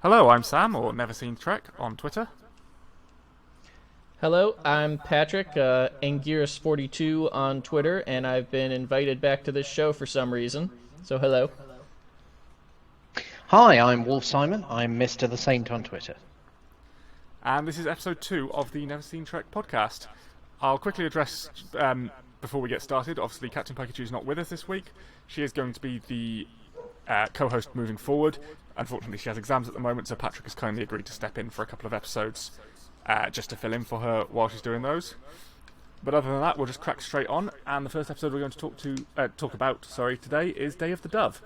Hello, I'm Sam, or Never Seen Trek, on Twitter. Hello, I'm Patrick, Anguirus42 on Twitter, and I've been invited back to this show for some reason. So hello. Hi, I'm Wolf Simon. I'm Mr. The Saint on Twitter. And this is episode 2 of the Never Seen Trek podcast. I'll quickly address, before we get started, obviously Captain Pikachu's not with us this week. She is going to be the co-host moving forward. Unfortunately, she has exams at the moment, so Patrick has kindly agreed to step in for a couple of episodes just to fill in for her while she's doing those. But other than that, we'll just crack straight on. And the first episode we're going to talk about today is Day of the Dove.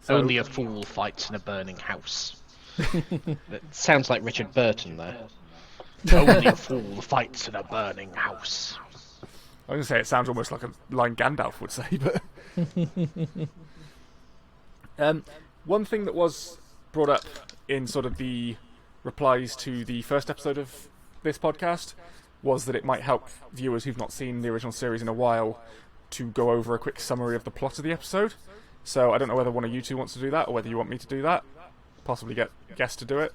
So, Only a fool fights in a burning house. That sounds like Richard Burton there. Only a fool fights in a burning house. I was going to say it sounds almost like a line Gandalf would say, but one thing that was brought up in sort of the replies to the first episode of this podcast was that it might help viewers who've not seen the original series in a while to go over a quick summary of the plot of the episode. So I don't know whether one of you two wants to do that or whether you want me to do that. Possibly get guests to do it.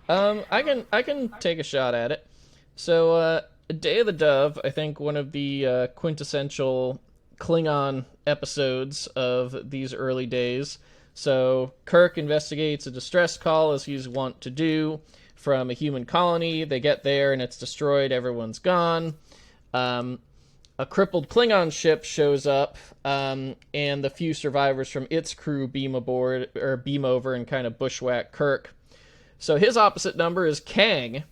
I can take a shot at it. So, Day of the Dove, I think one of the quintessential Klingon episodes of these early days. So Kirk investigates a distress call, as he's wont to do, from a human colony. They get there and it's destroyed. Everyone's gone. A crippled Klingon ship shows up, and the few survivors from its crew beam over and kind of bushwhack Kirk. So his opposite number is Kang,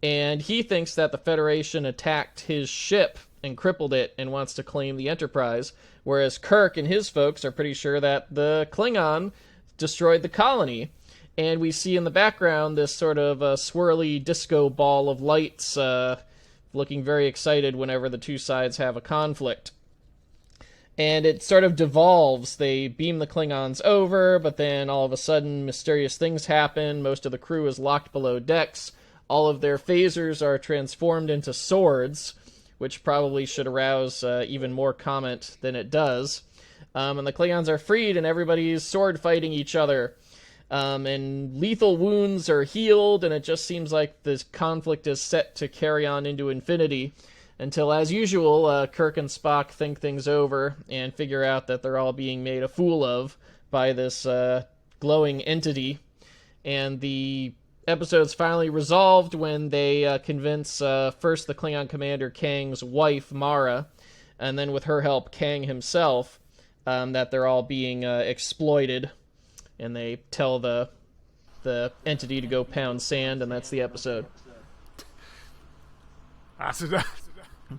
and he thinks that the Federation attacked his ship and crippled it and wants to claim the Enterprise, whereas Kirk and his folks are pretty sure that the Klingon destroyed the colony. And we see in the background this sort of swirly disco ball of lights looking very excited whenever the two sides have a conflict. And it sort of devolves. They beam the Klingons over, but then all of a sudden mysterious things happen. Most of the crew is locked below decks. All of their phasers are transformed into swords, which probably should arouse even more comment than it does. And the Klingons are freed, and everybody's sword fighting each other. And lethal wounds are healed, and it just seems like this conflict is set to carry on into infinity. Until, as usual, Kirk and Spock think things over and figure out that they're all being made a fool of by this glowing entity. And the episode's finally resolved when they convince first the Klingon commander Kang's wife, Mara, and then with her help, Kang himself, that they're all being exploited. And they tell the entity to go pound sand, and that's the episode. I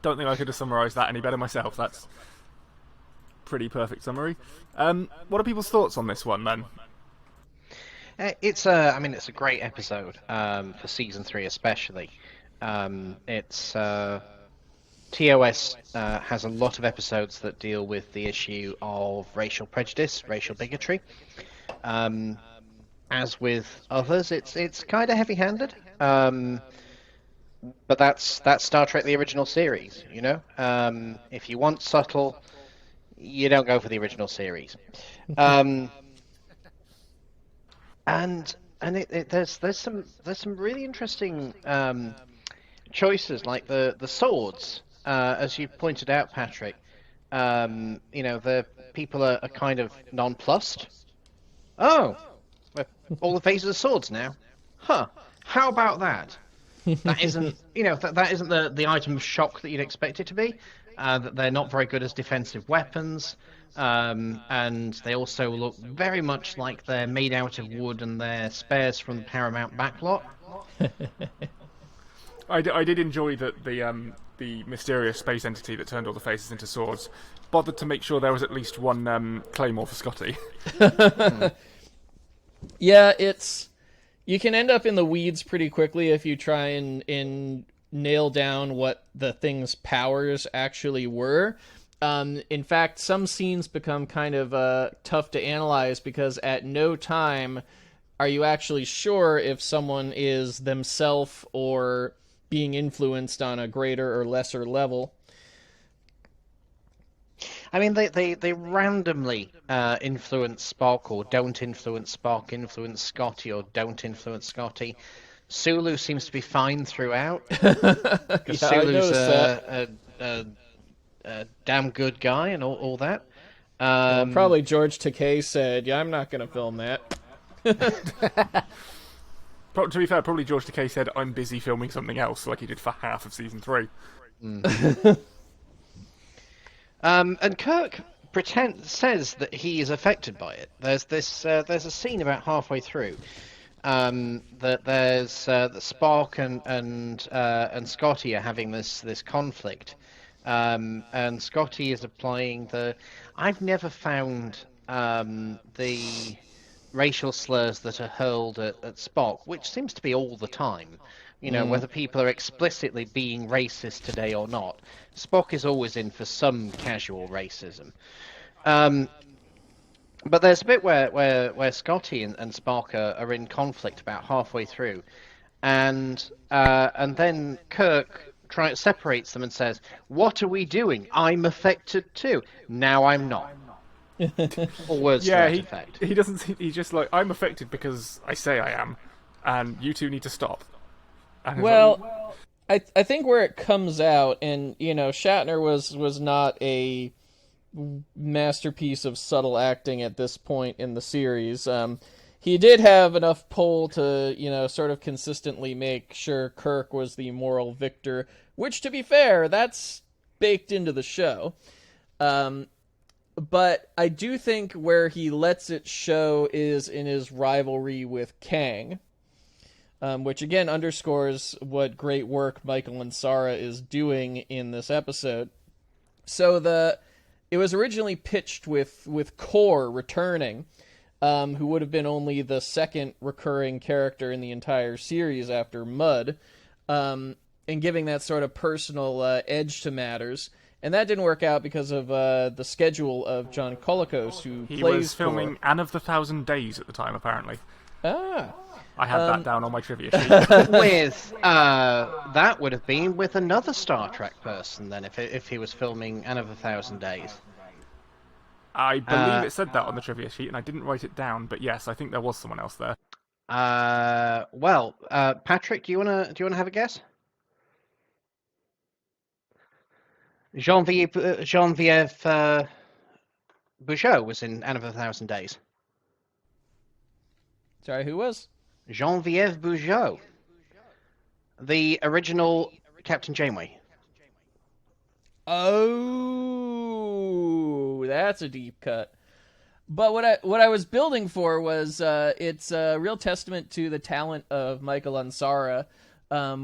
don't think I could have summarised that any better myself. That's pretty perfect summary. What are people's thoughts on this one, then? It's a great episode for season 3 especially. TOS has a lot of episodes that deal with the issue of racial prejudice, racial bigotry. As with others, it's kind of heavy-handed. But that's Star Trek: The Original Series. You know, if you want subtle, you don't go for the original series. And there's some really interesting choices, like the swords, as you pointed out, Patrick. The people are kind of nonplussed. Oh, all the faces are swords now. Huh? How about that? That isn't, that isn't the item of shock that you'd expect it to be. That they're not very good as defensive weapons, and they also look very much like they're made out of wood and they're spares from the Paramount backlot. I did enjoy that the mysterious space entity that turned all the faces into swords bothered to make sure there was at least one claymore for Scotty. Yeah, you can end up in the weeds pretty quickly if you try and nail down what the thing's powers actually were. In fact, some scenes become kind of tough to analyze because at no time are you actually sure if someone is themselves or being influenced on a greater or lesser level. I mean, they randomly influence Spock or don't influence Spock, influence Scotty or don't influence Scotty. Sulu seems to be fine throughout, because Yeah, I Sulu's noticed that. a damn good guy and all that. Well, probably George Takei said, "Yeah, I'm not going to film that." To be fair, probably George Takei said, "I'm busy filming something else," like he did for half of season 3. And Kirk says that he is affected by it. There's there's a scene about halfway through that that Spock and Scotty are having this conflict, and Scotty is applying the. I've never found the racial slurs that are hurled at Spock, which seems to be all the time. You know, whether people are explicitly being racist today or not, Spock is always in for some casual racism. But there's a bit where Scotty and Spock are in conflict about halfway through, and then Kirk separates them and says, "What are we doing? I'm affected too. Now I'm not." Or words to Yeah, that effect. he doesn't. He's just like, "I'm affected because I say I am, and you two need to stop." And it's like, Well, I think where it comes out, and Shatner was not a masterpiece of subtle acting at this point in the series. He did have enough pull to sort of consistently make sure Kirk was the moral victor, which, to be fair, that's baked into the show. But I do think where he lets it show is in his rivalry with Kang. Which again underscores what great work Michael Ansara is doing in this episode. So it was originally pitched with Kor returning, who would have been only the second recurring character in the entire series after Mudd, and giving that sort of personal edge to matters. And that didn't work out because of the schedule of John Colicos, who he plays was filming Kor. Anne of the Thousand Days at the time, apparently. Ah. I had that down on my trivia sheet. With that would have been with another Star Trek person then, if he was filming Anne of a Thousand Days. I believe it said that on the trivia sheet, and I didn't write it down. But yes, I think there was someone else there. Patrick, do you wanna have a guess? Genevieve Bujold was in Anne of a Thousand Days. Sorry, who was? Genevieve Bujold, the original Captain Janeway. Oh, that's a deep cut. But what I was building for was it's a real testament to the talent of Michael Ansara,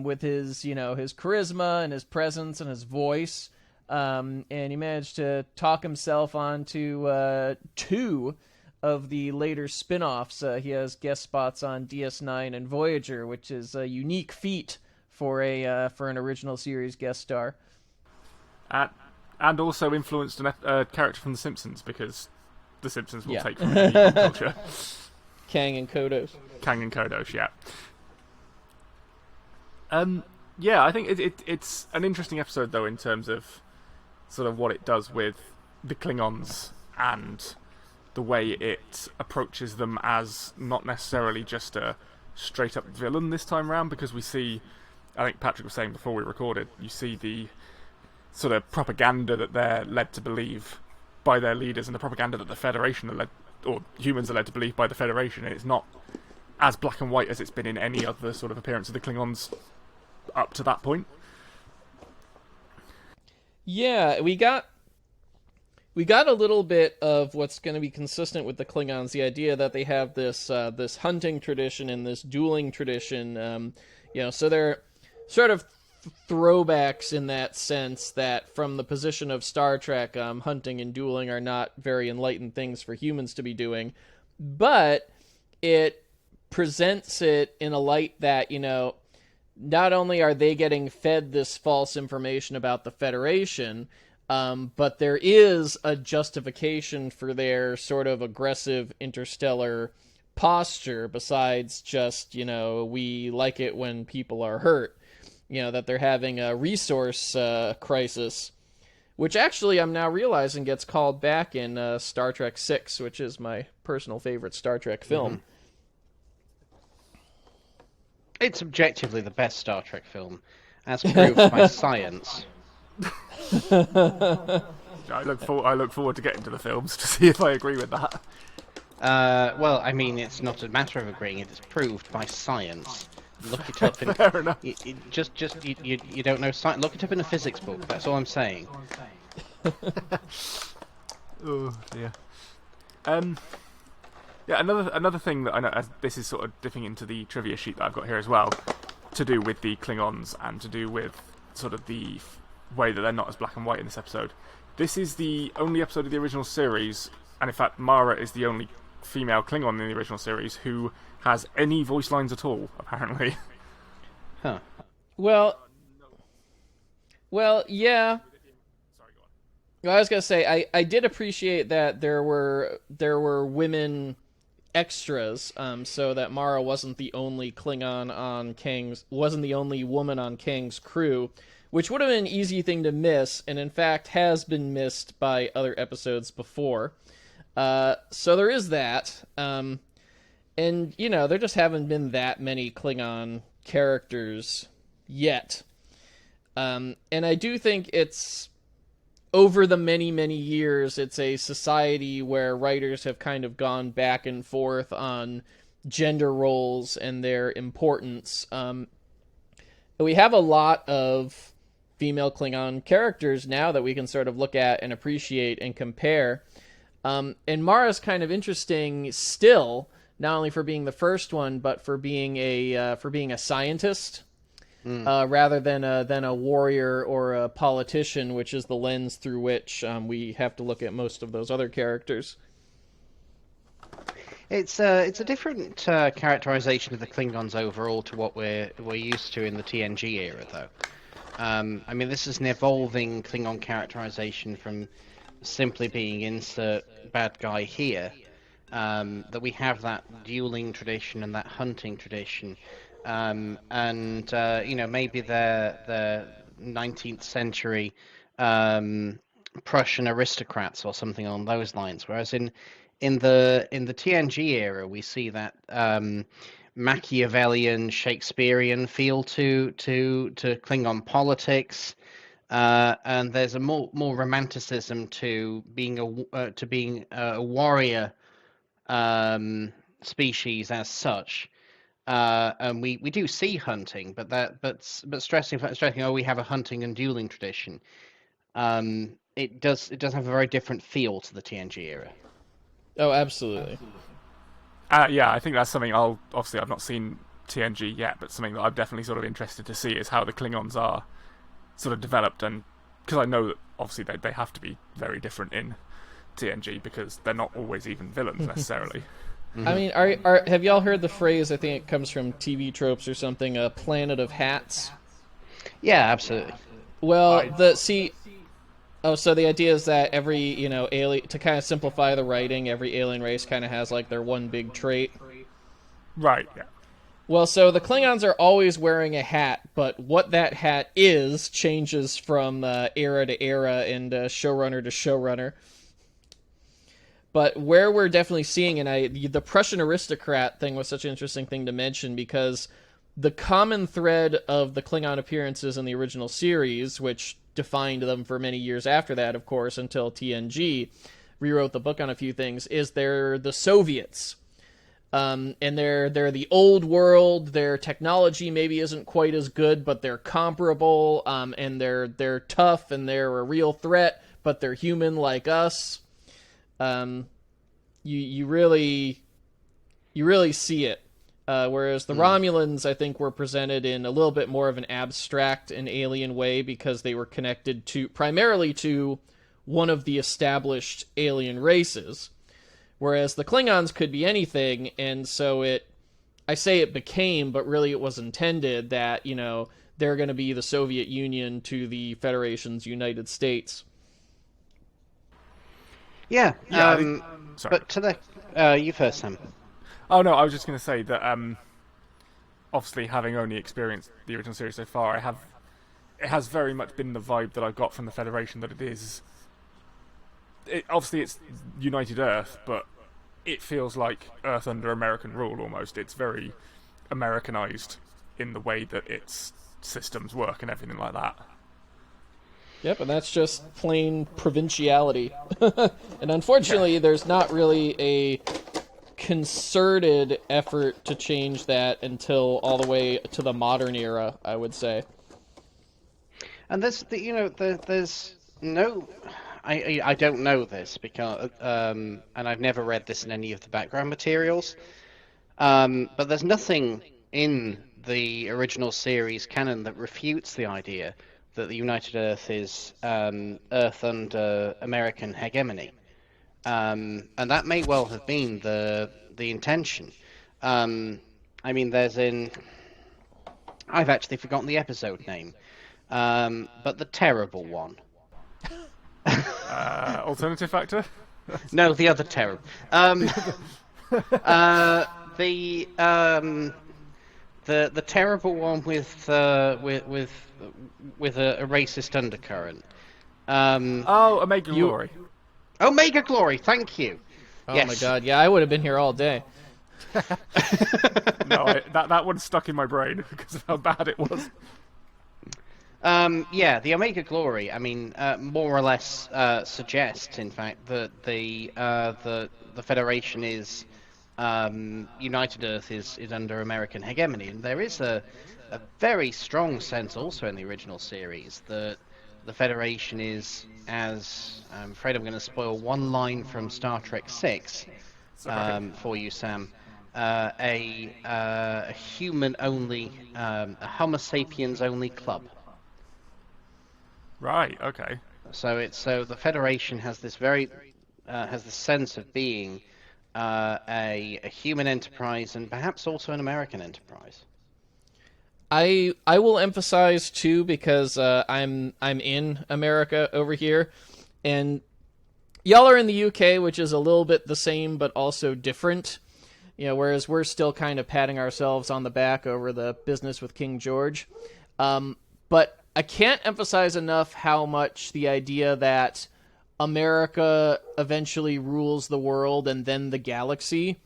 with his his charisma and his presence and his voice, and he managed to talk himself onto 2 of the later spin-offs. He has guest spots on DS9 and Voyager, which is a unique feat for an original series guest star. And also influenced a character from The Simpsons, because The Simpsons will take from any pop culture. Kang and Kodos. Kang and Kodos, yeah. Yeah, I think it's an interesting episode, though, in terms of sort of what it does with the Klingons and the way it approaches them as not necessarily just a straight-up villain this time around, because we see, I think Patrick was saying before we recorded, you see the sort of propaganda that they're led to believe by their leaders, and the propaganda that the Federation are led, or humans are led to believe by the Federation, and it's not as black and white as it's been in any other sort of appearance of the Klingons up to that point. Yeah, we got a little bit of what's going to be consistent with the Klingons, the idea that they have this this hunting tradition and this dueling tradition. So they're sort of throwbacks in that sense, that from the position of Star Trek, hunting and dueling are not very enlightened things for humans to be doing, but it presents it in a light that, not only are they getting fed this false information about the Federation, but there is a justification for their sort of aggressive interstellar posture, besides just, we like it when people are hurt. That they're having a resource crisis, which actually I'm now realizing gets called back in Star Trek VI, which is my personal favorite Star Trek film. Mm-hmm. It's objectively the best Star Trek film, as proved by science. I look forward to getting to the films to see if I agree with that. Well, I mean, it's not a matter of agreeing; it is proved by science. Look it up in. Fair enough. You don't know science. Look it up in a physics book. That's all I'm saying. Oh dear. Yeah, another thing that I know, as this is sort of dipping into the trivia sheet that I've got here as well, to do with the Klingons and to do with sort of the way that they're not as black and white in this episode. This is the only episode of the original series, and in fact Mara is the only female Klingon in the original series who has any voice lines at all, apparently. Huh. Well, yeah. Sorry, go on. Well, I was gonna say I did appreciate that there were women extras, so that Mara wasn't the only wasn't the only woman on Kang's crew, which would have been an easy thing to miss, and in fact has been missed by other episodes before. So there is that, and there just haven't been that many Klingon characters yet, and I do think it's, over the many, many years, it's a society where writers have kind of gone back and forth on gender roles and their importance. We have a lot of female Klingon characters now that we can sort of look at and appreciate and compare. And Mara's kind of interesting still, not only for being the first one, but for being a scientist. Rather than a warrior or a politician, which is the lens through which we have to look at most of those other characters. It's a different characterization of the Klingons overall to what we're used to in the TNG era, though. I mean, this is an evolving Klingon characterization from simply being insert bad guy here. That we have that dueling tradition and that hunting tradition. Maybe the 19th century Prussian aristocrats or something along those lines. Whereas in the TNG era, we see that Machiavellian, Shakespearean feel to Klingon politics, and there's a more romanticism to being a warrior species as such. And we do see hunting, but stressing, oh, we have a hunting and dueling tradition. It does have a very different feel to the TNG era. Oh, absolutely. Yeah, I think that's something I've not seen TNG yet, but something that I'm definitely sort of interested to see is how the Klingons are sort of developed, and because I know that obviously they have to be very different in TNG because they're not always even villains necessarily. Mm-hmm. I mean, have y'all heard the phrase, I think it comes from TV tropes or something, a planet of hats? Yeah, absolutely. Well, so the idea is that every, alien, to kind of simplify the writing, every alien race kind of has like their one big trait. Right, yeah. Well, so the Klingons are always wearing a hat, but what that hat is changes from era to era and showrunner to showrunner. But where we're definitely seeing, and the Prussian aristocrat thing was such an interesting thing to mention because the common thread of the Klingon appearances in the original series, which defined them for many years after that, of course, until TNG rewrote the book on a few things, is they're the Soviets. And they're the old world. Their technology maybe isn't quite as good, but they're comparable. And they're tough and they're a real threat, but they're human like us. You really see it. Whereas the Romulans, I think, were presented in a little bit more of an abstract and alien way because they were connected primarily to one of the established alien races. Whereas the Klingons could be anything, and so I say it became, but really it was intended that, they're going to be the Soviet Union to the Federation's United States. Yeah, Sorry. but to the you first, Sam. Oh no, I was just going to say that obviously having only experienced the original series so far, I have it has very much been the vibe that I got from the Federation, that it is... obviously, it's United Earth, but it feels like Earth under American rule, almost. It's very Americanized in the way that its systems work and everything like that. Yep, and that's just plain provinciality. And unfortunately, there's not really a concerted effort to change that until all the way to the modern era, I would say. And there's no... I don't know this because and I've never read this in any of the background materials. But there's nothing in the original series canon that refutes the idea that the United Earth is Earth under American hegemony, and that may well have been the intention. I mean, I've actually forgotten the episode name, but the terrible one. Alternative factor? No, the other terrible. The terrible one with a racist undercurrent. Omega Glory. Omega Glory, thank you. Oh yes. my god, yeah, I would have been here all day. No, that one stuck in my brain because of how bad it was. Yeah, the Omega Glory, I mean, more or less suggests, in fact, that the Federation is United Earth is under American hegemony, and there is a very strong sense also in the original series that the Federation is, as I'm afraid I'm going to spoil one line from Star Trek VI for you, Sam, a human-only, a Homo sapiens-only club. Right. Okay. So the Federation has this has the sense of being a human enterprise and perhaps also an American enterprise. I will emphasize too, because I'm in America over here, and y'all are in the UK, which is a little bit the same but also different. You know, whereas we're still kind of patting ourselves on the back over the business with King George. But I can't emphasize enough how much the idea that America eventually rules the world and then the galaxy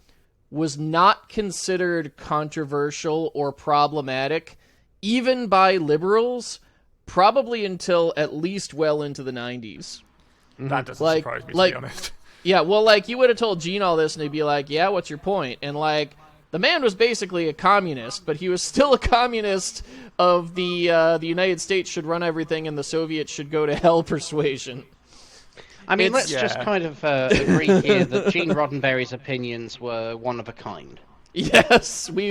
was not considered controversial or problematic, even by liberals, probably until at least well into the 90s. That doesn't surprise me, to be honest. Yeah, well, like, you would have told Gene all this, and he'd be like, yeah, what's your point? And, like, the man was basically a communist, but he was still a communist of the United States should run everything and the Soviets should go to hell persuasion. I mean, let's just kind of agree here that Gene Roddenberry's opinions were one of a kind. Yes, we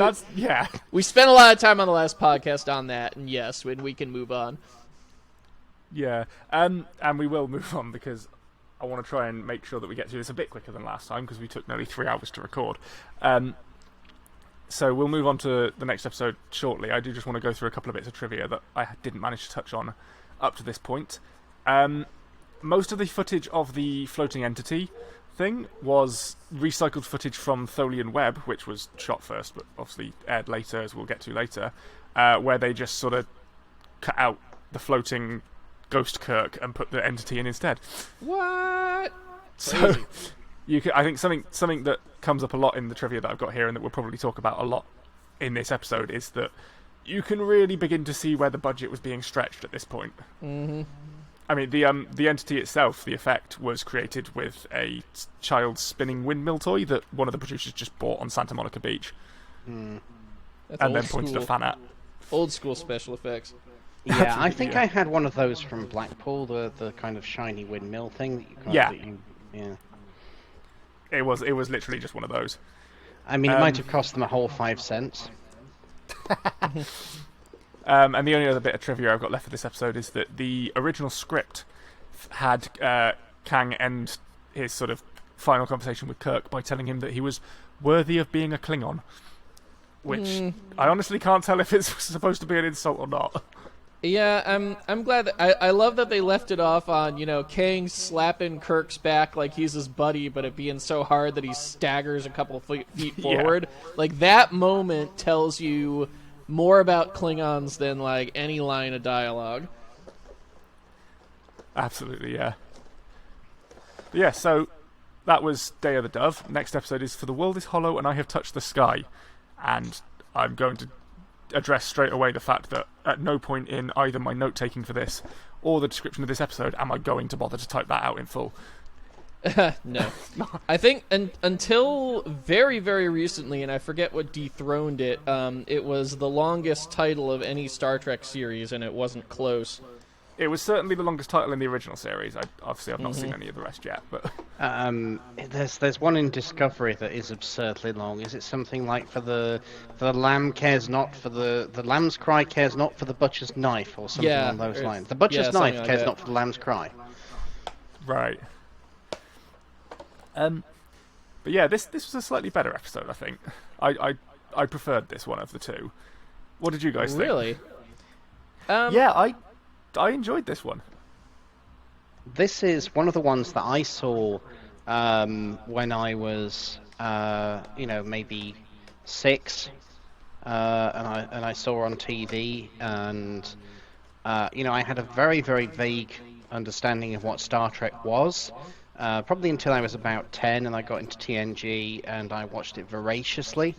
spent a lot of time on the last podcast on that, and yes, we can move on. Yeah, and we will move on because I want to try and make sure that we get through this a bit quicker than last time because we took nearly 3 hours to record. So we'll move on to the next episode shortly. I do just want to go through a couple of bits of trivia that I didn't manage to touch on up to this point. Most of the footage of the floating entity thing was recycled footage from Tholian Web, which was shot first, but obviously aired later, as we'll get to later, where they just sort of cut out the floating Ghost Kirk and put the entity in instead. What? So I think something that comes up a lot in the trivia that I've got here and that we'll probably talk about a lot in this episode is that you can really begin to see where the budget was being stretched at this point. Mm-hmm. I mean, the entity itself, the effect, was created with a child's spinning windmill toy that one of the producers just bought on Santa Monica Beach. Mm. And then pointed a fan at. Old school special effects. Yeah, I think I had one of those from Blackpool, the kind of shiny windmill thing that you can't It was literally just one of those. I mean, it might have cost them a whole 5 cents. And the only other bit of trivia I've got left for this episode is that the original script had Kang end his sort of final conversation with Kirk by telling him that he was worthy of being a Klingon. Which I honestly can't tell if it's supposed to be an insult or not. Yeah, I'm glad that I love that they left it off on, Kang slapping Kirk's back like he's his buddy, but it being so hard that he staggers a couple feet forward. Like, that moment tells you more about Klingons than like any line of dialogue. Absolutely, yeah. But yeah, so that was Day of the Dove. Next episode is For the World is Hollow and I Have Touched the Sky. And I'm going to address straight away the fact that at no point in either my note-taking for this or the description of this episode am I going to bother to type that out in full. No. I think until very, very recently, and I forget what dethroned it, it was the longest title of any Star Trek series, and it wasn't close. It was certainly the longest title in the original series. I've not seen any of the rest yet, but there's one in Discovery that is absurdly long. Is it something like for the lamb cares not for the lamb's cry cares not for the butcher's knife or something along those lines? The butcher's knife like cares that. not for the lamb's cry. right. But yeah, this was a slightly better episode. I think I preferred this one of the two. What did you guys think? Really? Yeah, I enjoyed this one. This is one of the ones that I saw when I was, maybe 6, and I saw on TV, and I had a very, very vague understanding of what Star Trek was. Probably until I was about 10, and I got into TNG, and I watched it voraciously.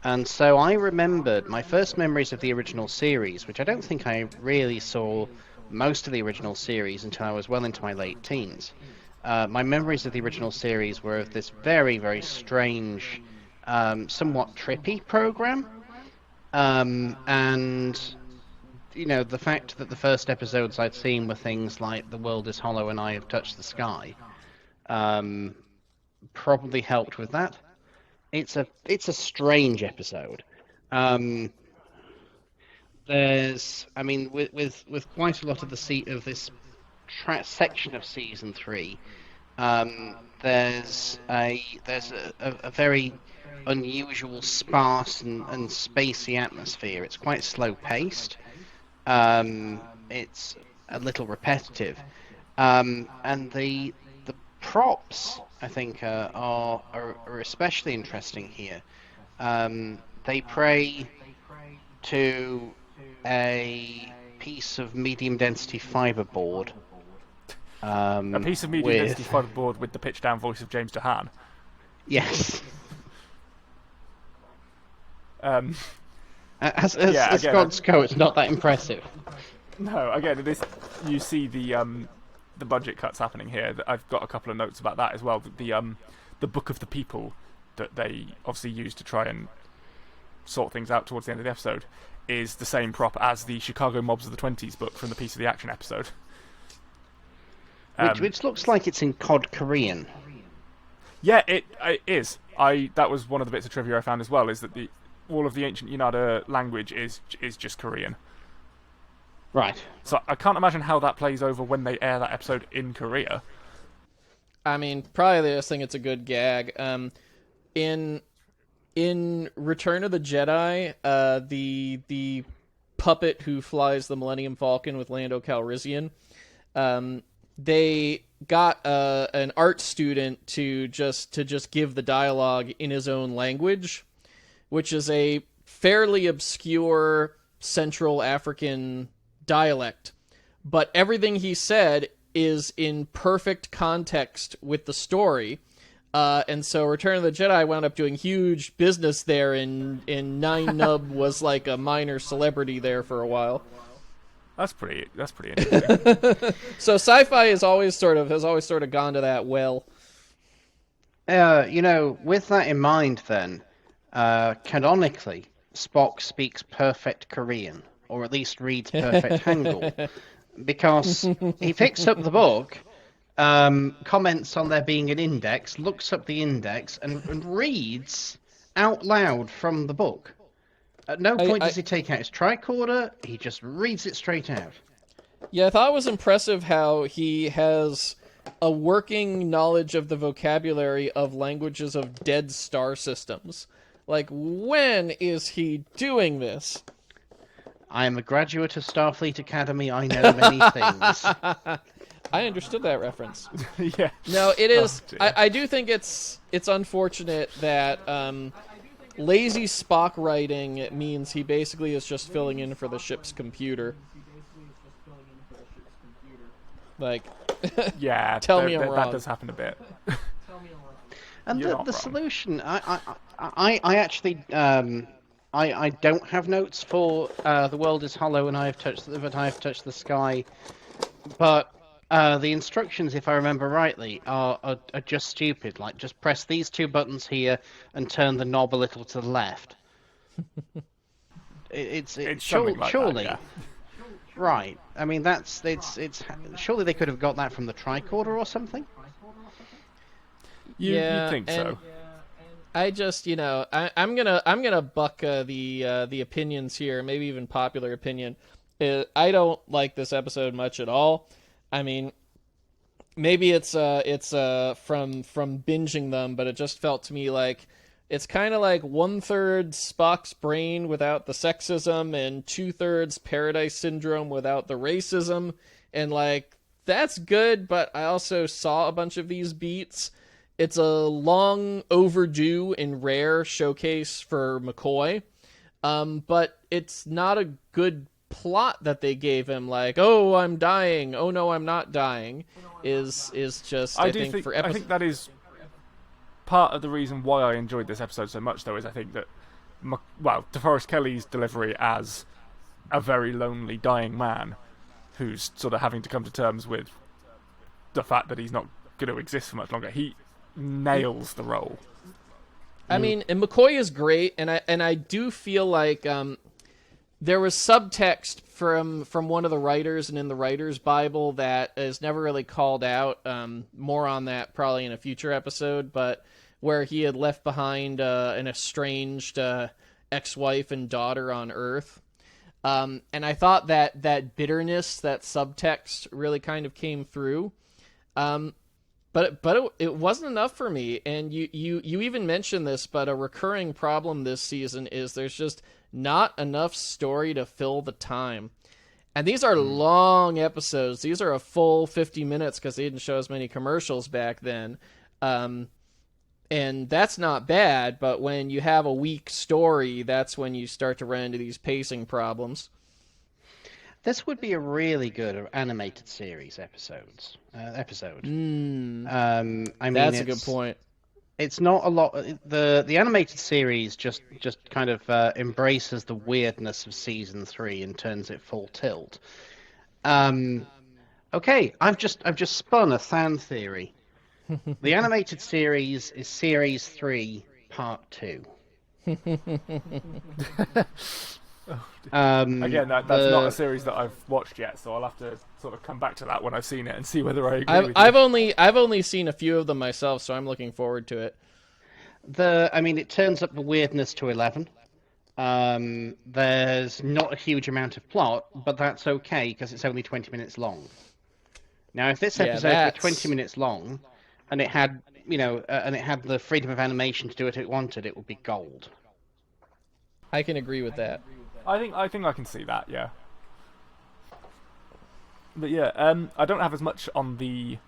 And so I remembered my first memories of the original series, which I don't think I really saw most of the original series until I was well into my late teens. My memories of the original series were of this very, very strange, somewhat trippy program. And, the fact that the first episodes I'd seen were things like The World is Hollow and I Have Touched the Sky probably helped with that. It's a strange episode. There's, with quite a lot of this section of season 3, there's a very unusual, sparse and spacey atmosphere. It's quite slow paced. It's a little repetitive, and the props, I think, are especially interesting here. They pray to a piece of medium density fiberboard. A piece of medium density fiberboard with the pitch down voice of James Dehaan. Yes. As again, gods go, it's not that impressive. No, again, it is. You see the budget cuts happening here. I've got a couple of notes about that as well. The Book of the People that they obviously used to try and sort things out towards the end of the episode is the same prop as the Chicago Mobs of the 20s book from the Piece of the Action episode. Which looks like it's in Cod Korean. Yeah, it is. That was one of the bits of trivia I found as well, is that all of the ancient Yunada language is just Korean. Right. So I can't imagine how that plays over when they air that episode in Korea. Probably they just think it's a good gag. In Return of the Jedi, the puppet who flies the Millennium Falcon with Lando Calrissian, they got an art student to just give the dialogue in his own language, which is a fairly obscure Central African dialect. But everything he said is in perfect context with the story. And so Return of the Jedi wound up doing huge business there, and Nine Nub was like a minor celebrity there for a while. That's pretty interesting. So sci-fi has always sort of gone to that well. With that in mind, then, canonically, Spock speaks perfect Korean, or at least reads perfect Hangul, because he picks up the book, comments on there being an index, looks up the index, and reads out loud from the book. At no point does he take out his tricorder, he just reads it straight out. Yeah, I thought it was impressive how he has a working knowledge of the vocabulary of languages of dead star systems. Like, when is he doing this? I am a graduate of Starfleet Academy, I know many things. I understood that reference. Yeah. No, it is. Oh, I do think it's unfortunate that lazy Spock writing means he basically is just filling in for the ship's computer. Like, Yeah, tell me I'm that wrong. does happen a bit. And You're the not wrong. solution, I actually, I don't have notes for the world is hollow and I have touched the sky, but the instructions, if I remember rightly, are just stupid. Like, just press these two buttons here and turn the knob a little to the left. It's something like surely. that, Right. I mean, it's surely they could have got that from the tricorder or something. You'd Yeah, think so. I just, I'm gonna buck the opinions here, maybe even popular opinion. I don't like this episode much at all. I mean, maybe it's from binging them, but it just felt to me like it's kind of like 1/3 Spock's brain without the sexism and 2/3 Paradise Syndrome without the racism, and like that's good, but I also saw a bunch of these beats. It's a long overdue and rare showcase for McCoy, but it's not a good plot that they gave him. Like, oh, I'm dying. Oh no, I'm not dying. Is just I think for I think that is part of the reason why I enjoyed this episode so much. Though, is I think that DeForest Kelly's delivery as a very lonely dying man who's sort of having to come to terms with the fact that he's not going to exist for much longer. He nails the role. I mean, and McCoy is great, and I do feel like there was subtext from one of the writers and in the writer's Bible that is never really called out. More on that probably in a future episode, but where he had left behind an estranged ex-wife and daughter on Earth. And I thought that bitterness, that subtext really kind of came through. But it wasn't enough for me, and you even mentioned this, but a recurring problem this season is there's just not enough story to fill the time. And these are long episodes. These are a full 50 minutes because they didn't show as many commercials back then. And that's not bad, but when you have a weak story, that's when you start to run into these pacing problems. This would be a really good animated series episode. I mean, That's a good point. It's not a lot. The animated series just kind of embraces the weirdness of season 3 and turns it full tilt. Okay, I've just spun a fan theory. The animated series is series 3, part 2. Again, that's not a series that I've watched yet, so I'll have to sort of come back to that when I've seen it and see whether I agree with you. I've only seen a few of them myself, so I'm looking forward to it. It turns up the weirdness to 11. There's not a huge amount of plot, but that's okay because it's only 20 minutes long. Now, if this episode were 20 minutes long, and it had, and it had the freedom of animation to do what it wanted, it would be gold. I can agree with that. I think I can see that, yeah. But yeah, I don't have as much on the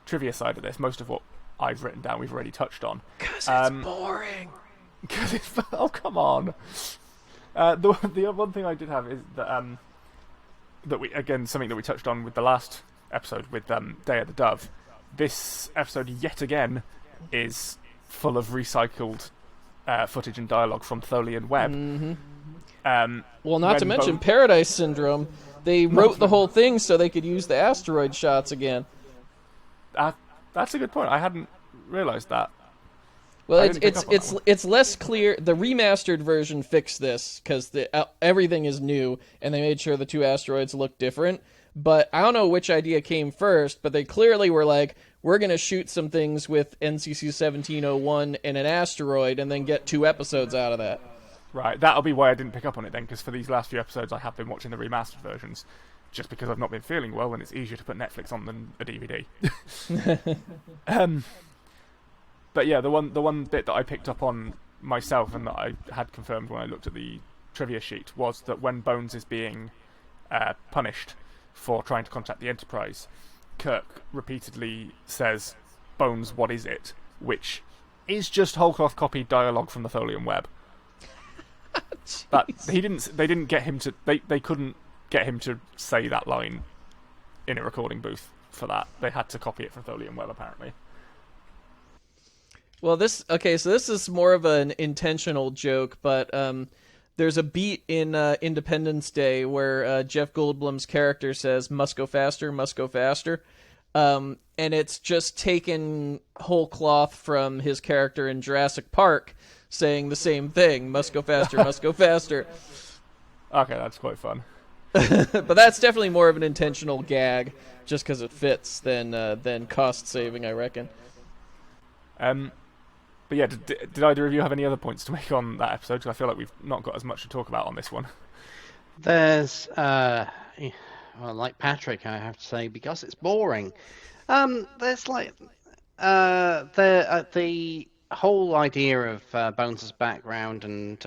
trivia side of this. Most of what I've written down we've already touched on. Because it's boring. Oh, come on. The one thing I did have is that something that we touched on with the last episode with Day of the Dove. This episode yet again is full of recycled footage and dialogue from Tholian Web. Mm-hmm. Well, not to mention Paradise Syndrome. They wrote the whole thing so they could use the asteroid shots again. That's a good point. I hadn't realized that. Well, it's less clear. The remastered version fixed this because everything is new, and they made sure the two asteroids look different. But I don't know which idea came first, but they clearly were like, we're going to shoot some things with NCC 1701 and an asteroid and then get 2 episodes out of that. Right, that'll be why I didn't pick up on it then, because for these last few episodes I have been watching the remastered versions, just because I've not been feeling well and it's easier to put Netflix on than a DVD. But yeah, the one bit that I picked up on myself and that I had confirmed when I looked at the trivia sheet was that when Bones is being punished for trying to contact the Enterprise, Kirk repeatedly says, "Bones, what is it?" which is just whole cloth copied dialogue from the Tholian web. But they didn't get him to. They couldn't get him to say that line in a recording booth for that. They had to copy it from Tholian web, apparently. Well, so this is more of an intentional joke, but there's a beat in Independence Day where Jeff Goldblum's character says, "Must go faster, must go faster." And it's just taken whole cloth from his character in Jurassic Park saying the same thing, "Must go faster, must go faster." Okay, that's quite fun. But that's definitely more of an intentional gag, just because it fits, than cost saving, I reckon. But yeah, did either of you have any other points to make on that episode? Because I feel like we've not got as much to talk about on this one. There's, well, like Patrick, I have to say, because it's boring. There's like the whole idea of Bones' background and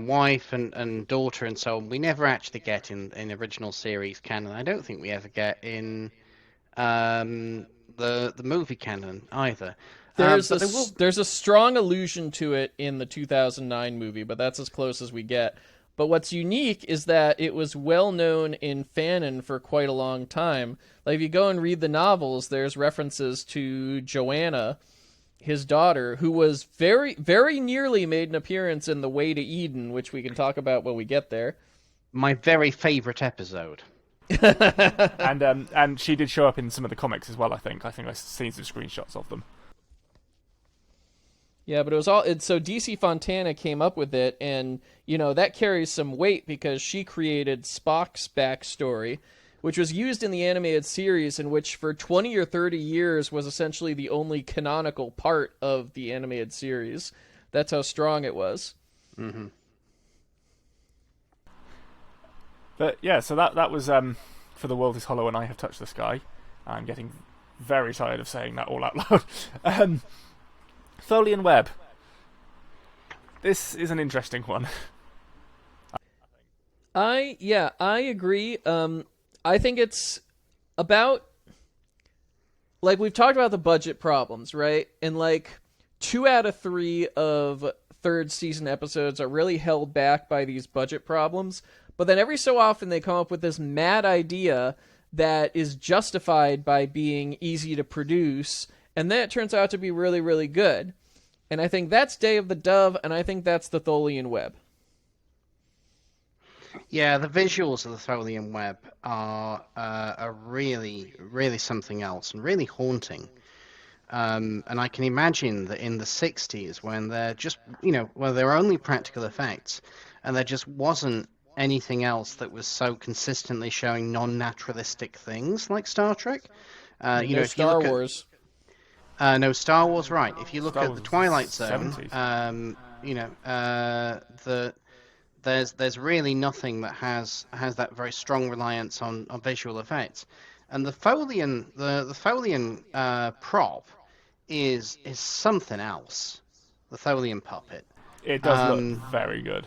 wife and daughter and so on. We never actually get in original series canon. I don't think we ever get in the movie canon either. There's a strong allusion to it in the 2009 movie, but that's as close as we get. But what's unique is that it was well known in fanon for quite a long time. Like, if you go and read the novels, there's references to Joanna, his daughter, who was very, very nearly made an appearance in The Way to Eden, which we can talk about when we get there. My very favourite episode. And she did show up in some of the comics as well, I think. I think I've seen some screenshots of them. Yeah, but so DC Fontana came up with it, and, that carries some weight because she created Spock's backstory, which was used in the animated series, in which for 20 or 30 years was essentially the only canonical part of the animated series. That's how strong it was. Mm-hmm. But yeah, so that was For the World is Hollow and I Have Touched the Sky. I'm getting very tired of saying that all out loud. Tholian web. This is an interesting one. I agree. I think it's about, like, we've talked about the budget problems, right? And, like, 2 out of 3 of third season episodes are really held back by these budget problems. But then every so often they come up with this mad idea that is justified by being easy to produce, and then it turns out to be really, really good. And I think that's Day of the Dove, and I think that's the Tholian web. Yeah, the visuals of the Tholian web are really, really something else and really haunting. And I can imagine that in the 60s, when they're just, well, there were only practical effects, and there just wasn't anything else that was so consistently showing non-naturalistic things like Star Trek. No Star Wars. No Star Wars, right. If you look at the Twilight Zone, 70s. There's really nothing that has that very strong reliance on visual effects. And the Tholian prop is something else. The Tholian puppet. It does look very good.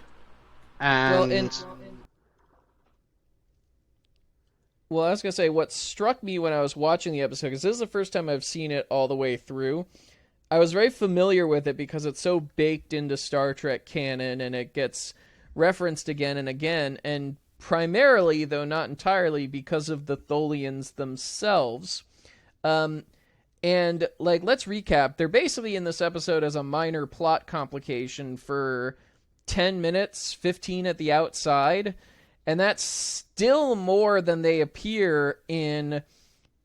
Well, I was going to say, what struck me when I was watching the episode, because this is the first time I've seen it all the way through, I was very familiar with it because it's so baked into Star Trek canon, and it gets referenced again and again, and primarily, though not entirely, because of the Tholians themselves. And, let's recap. They're basically in this episode as a minor plot complication for 10 minutes, 15 at the outside, and that's still more than they appear in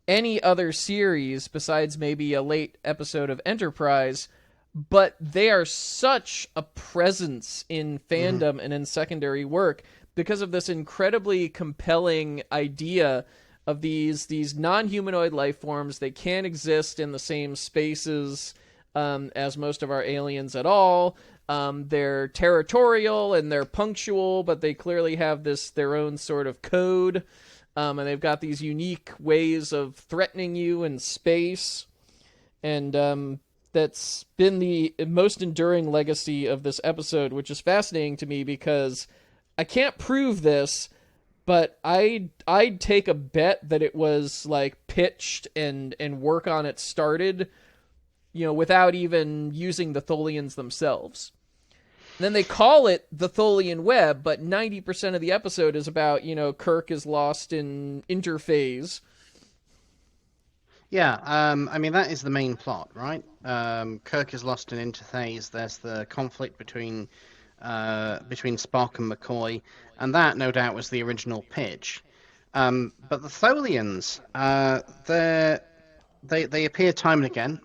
any other series besides maybe a late episode of Enterprise, but they are such a presence in fandom and in secondary work because of this incredibly compelling idea of these non-humanoid life forms. They can't exist in the same spaces as most of our aliens at all. They're territorial and they're punctual, but they clearly have their own sort of code. And they've got these unique ways of threatening you in space. And that's been the most enduring legacy of this episode, which is fascinating to me because I can't prove this, but I'd take a bet that it was like pitched and work on it started, without even using the Tholians themselves. And then they call it the Tholian Web, but 90% of the episode is about, Kirk is lost in interphase. Yeah, I mean, that is the main plot, right? Kirk is lost in interphase. There's the conflict between Spock and McCoy, and that, no doubt, was the original pitch. But the Tholians, they appear time and again.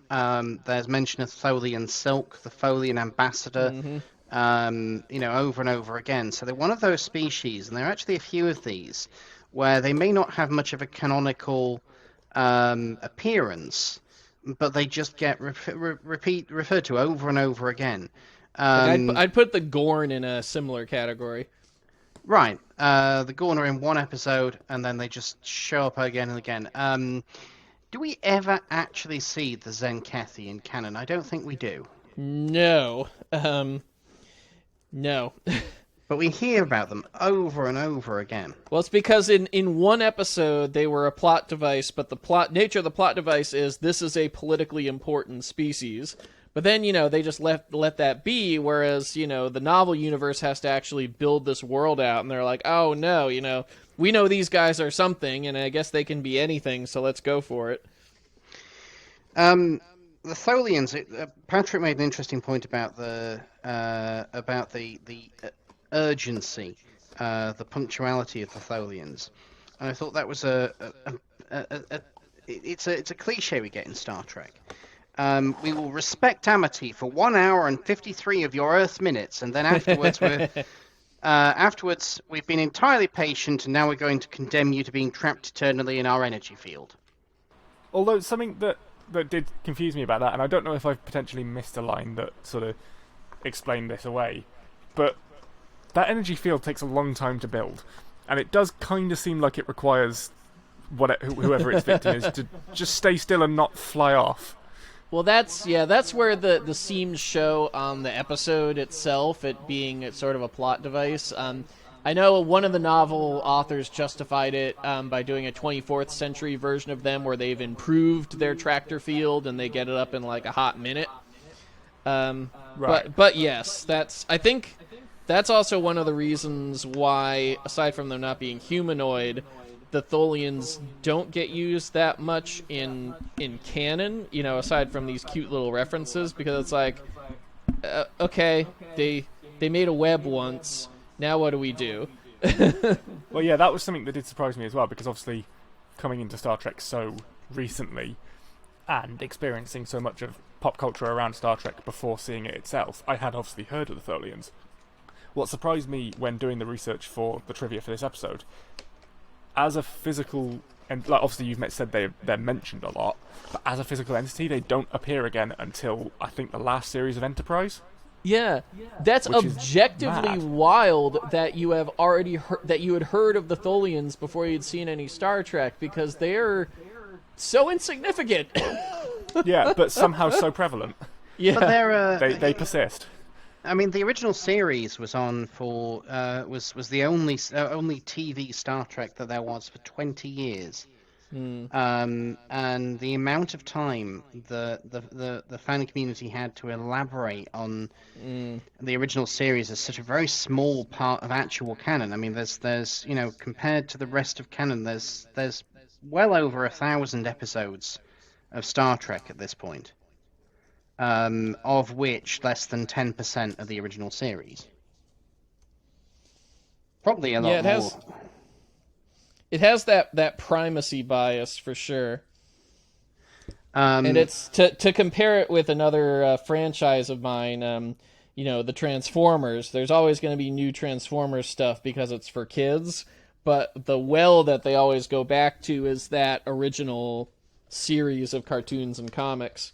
There's mention of Tholian Silk, the Tholian Ambassador, over and over again. So they're one of those species, and there are actually a few of these, where they may not have much of a canonical appearance, but they just get referred to over and over again. I'd put the Gorn in a similar category. Right. The Gorn are in one episode, and then they just show up again and again. Do we ever actually see the Zenkethi in canon? I don't think we do. No. No. But we hear about them over and over again. Well, it's because in one episode they were a plot device, but the nature of the plot device is this is a politically important species. But then, they just let that be, whereas, the novel universe has to actually build this world out, and they're like, oh no, we know these guys are something, and I guess they can be anything, so let's go for it. The Tholians, Patrick made an interesting point about the urgency, the punctuality of the Tholians, and I thought that was it's a cliche we get in Star Trek. We will respect amity for 1 hour and 53 of your Earth minutes, and then afterwards we've been entirely patient, and now we're going to condemn you to being trapped eternally in our energy field. Although something that did confuse me about that, and I don't know if I've potentially missed a line that sort of explained this away, but that energy field takes a long time to build, and it does kind of seem like it requires whoever its victim is to just stay still and not fly off. Well, that's where the seams show on the episode itself, it being sort of a plot device. I know one of the novel authors justified it by doing a 24th century version of them where they've improved their tractor field and they get it up in like a hot minute. Right. But yes, I think that's also one of the reasons why, aside from them not being humanoid, the Tholians don't get used that much in canon, aside from these cute little references, because it's like, okay, they made a web once, now what do we do? Well, yeah, that was something that did surprise me as well, because obviously coming into Star Trek so recently and experiencing so much of pop culture around Star Trek before seeing it itself, I had obviously heard of the Tholians. What surprised me when doing the research for the trivia for this episode, as a physical, and like obviously you've said they're mentioned a lot, but as a physical entity, they don't appear again until I think the last series of Enterprise. Yeah, that's objectively wild that you have already that you had heard of the Tholians before you'd seen any Star Trek, because they're so insignificant. Yeah, but somehow so prevalent. Yeah, but they're they persist. I mean, the original series was on for was the only TV Star Trek that there was for 20 years. And the amount of time the fan community had to elaborate on the original series is such a very small part of actual canon. I mean, there's compared to the rest of canon, there's well over 1,000 episodes of Star Trek at this point, of which less than 10% of the original series. Probably a lot more. It has that primacy bias for sure. And it's to compare it with another franchise of mine, the Transformers. There's always going to be new Transformers stuff because it's for kids, but the well that they always go back to is that original series of cartoons and comics.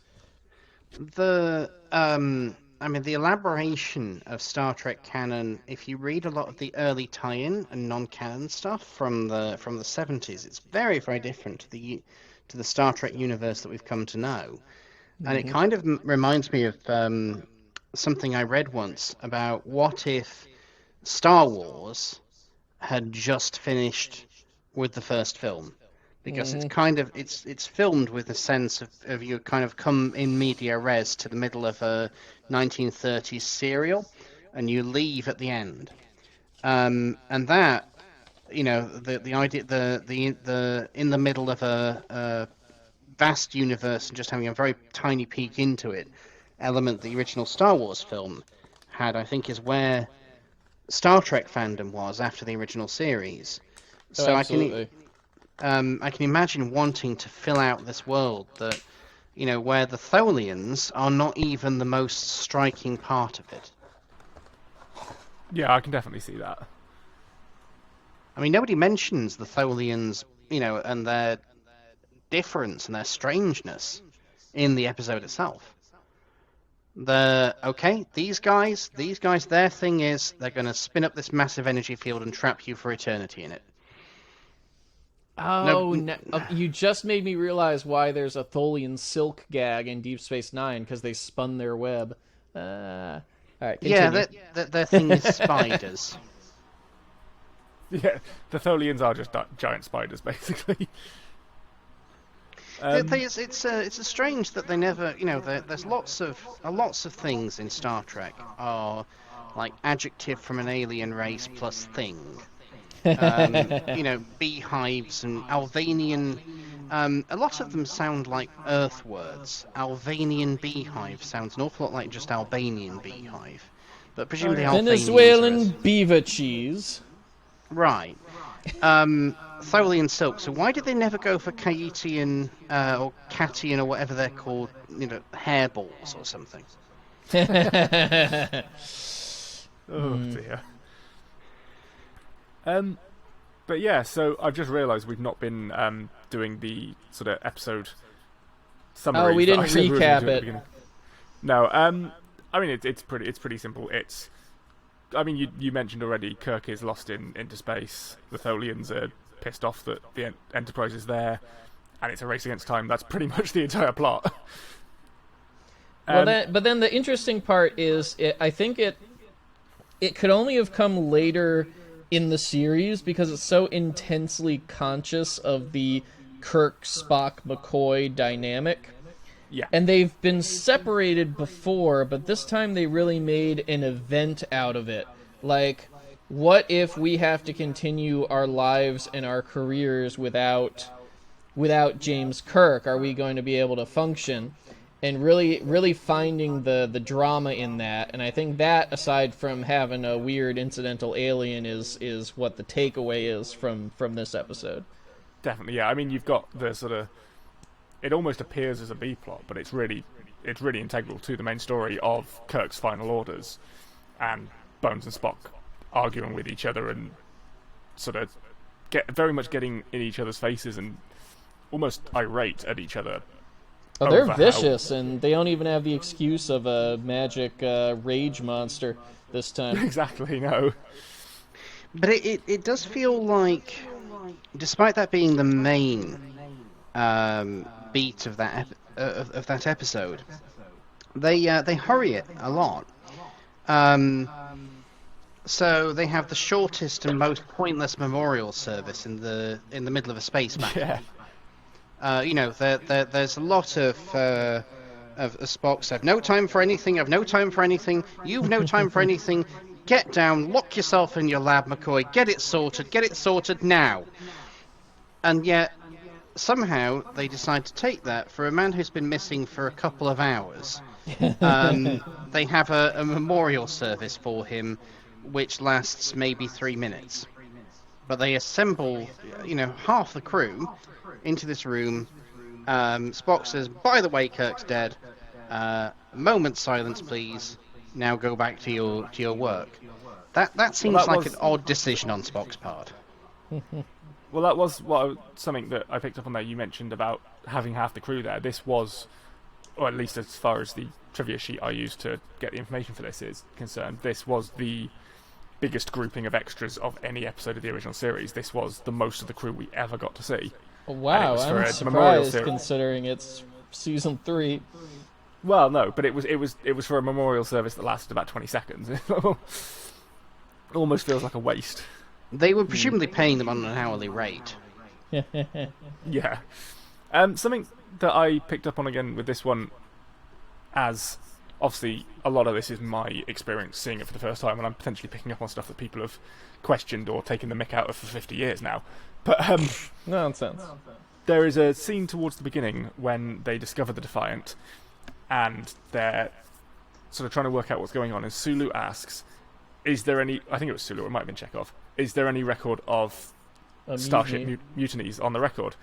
The elaboration of Star Trek canon, if you read a lot of the early tie-in and non-canon stuff from the 70s, it's very, very different to the Star Trek universe that we've come to know. And it kind of reminds me of something I read once about what if Star Wars had just finished with the first film. because it's kind of it's filmed with a sense of you kind of come in media res to the middle of a 1930s serial, and you leave at the end, and that the idea the in the middle of a vast universe and just having a very tiny peek into it element the original Star Wars film had, I think, is where Star Trek fandom was after the original series. Oh, So absolutely. I can imagine wanting to fill out this world that, where the Tholians are not even the most striking part of it. Yeah, I can definitely see that. I mean, nobody mentions the Tholians, and their difference and their strangeness in the episode itself. These guys, their thing is they're going to spin up this massive energy field and trap you for eternity in it. Oh, you just made me realize why there's a Tholian silk gag in Deep Space Nine, because they spun their web. All right, continue. Yeah, their thing is spiders. Yeah, the Tholians are just giant spiders, basically. It's a strange that they never, there's lots of things in Star Trek are like adjective from an alien race plus thing. Beehives and Albanian. A lot of them sound like Earth words. Albanian beehive sounds an awful lot like just Albanian beehive, but presumably Venezuelan beaver cheese. Right. Tholian silk. So why did they never go for Kaitian or Katian or whatever they're called? Hairballs or something. Oh dear. But yeah, so I've just realised we've not been doing the sort of episode summary. Oh, we didn't recap it. No, I mean it's pretty simple. You mentioned already, Kirk is lost into space. The Tholians are pissed off that the Enterprise is there, and it's a race against time. That's pretty much the entire plot. But then the interesting part is, I think it could only have come later in the series because it's so intensely conscious of the Kirk, Spock, McCoy dynamic. Yeah. And they've been separated before, but this time they really made an event out of it. Like, what if we have to continue our lives and our careers without James Kirk? Are we going to be able to function? And really finding the drama in that. And I think that, aside from having a weird incidental alien, is what the takeaway is from this episode. Definitely, yeah. I mean, you've got the sort of... It almost appears as a B-plot, but it's really integral to the main story of Kirk's final orders, and Bones and Spock arguing with each other and sort of very much getting in each other's faces and almost irate at each other. Oh, they're vicious, and they don't even have the excuse of a magic rage monster this time. Exactly, no. But it does feel like, despite that being the main beat of that of that episode, they hurry it a lot. So they have the shortest and most pointless memorial service in the middle of a space battle. Yeah. There's a lot of Spock said, "No time for anything. I've no time for anything. You've no time for anything. Get down. Lock yourself in your lab, McCoy. Get it sorted. Get it sorted now." And yet, somehow, they decide to take that for a man who's been missing for a couple of hours. They have a memorial service for him, which lasts maybe 3 minutes. But they assemble, half the crew into this room. Spock says, "By the way, Kirk's dead. Moment's silence, please. Now go back to your work." That seems like an odd decision on Spock's part. Well, that was something that I picked up on there. You mentioned about having half the crew there. This was, or at least as far as the trivia sheet I used to get the information for this is concerned, this was the biggest grouping of extras of any episode of the original series. This was the most of the crew we ever got to see. Wow, I'm surprised considering it's season 3. Well, no, but it was for a memorial service that lasted about 20 seconds. It almost feels like a waste. They were presumably paying them on an hourly rate. Yeah. Something that I picked up on again with this one, as obviously a lot of this is my experience seeing it for the first time, and I'm potentially picking up on stuff that people have questioned or taken the mick out of for 50 years now. But Nonsense. there is a scene towards the beginning when they discover the Defiant, and they're sort of trying to work out what's going on, and Sulu asks, is there any... I think it was Sulu, it might have been Chekhov. Is there any record of Starship mutinies on the record?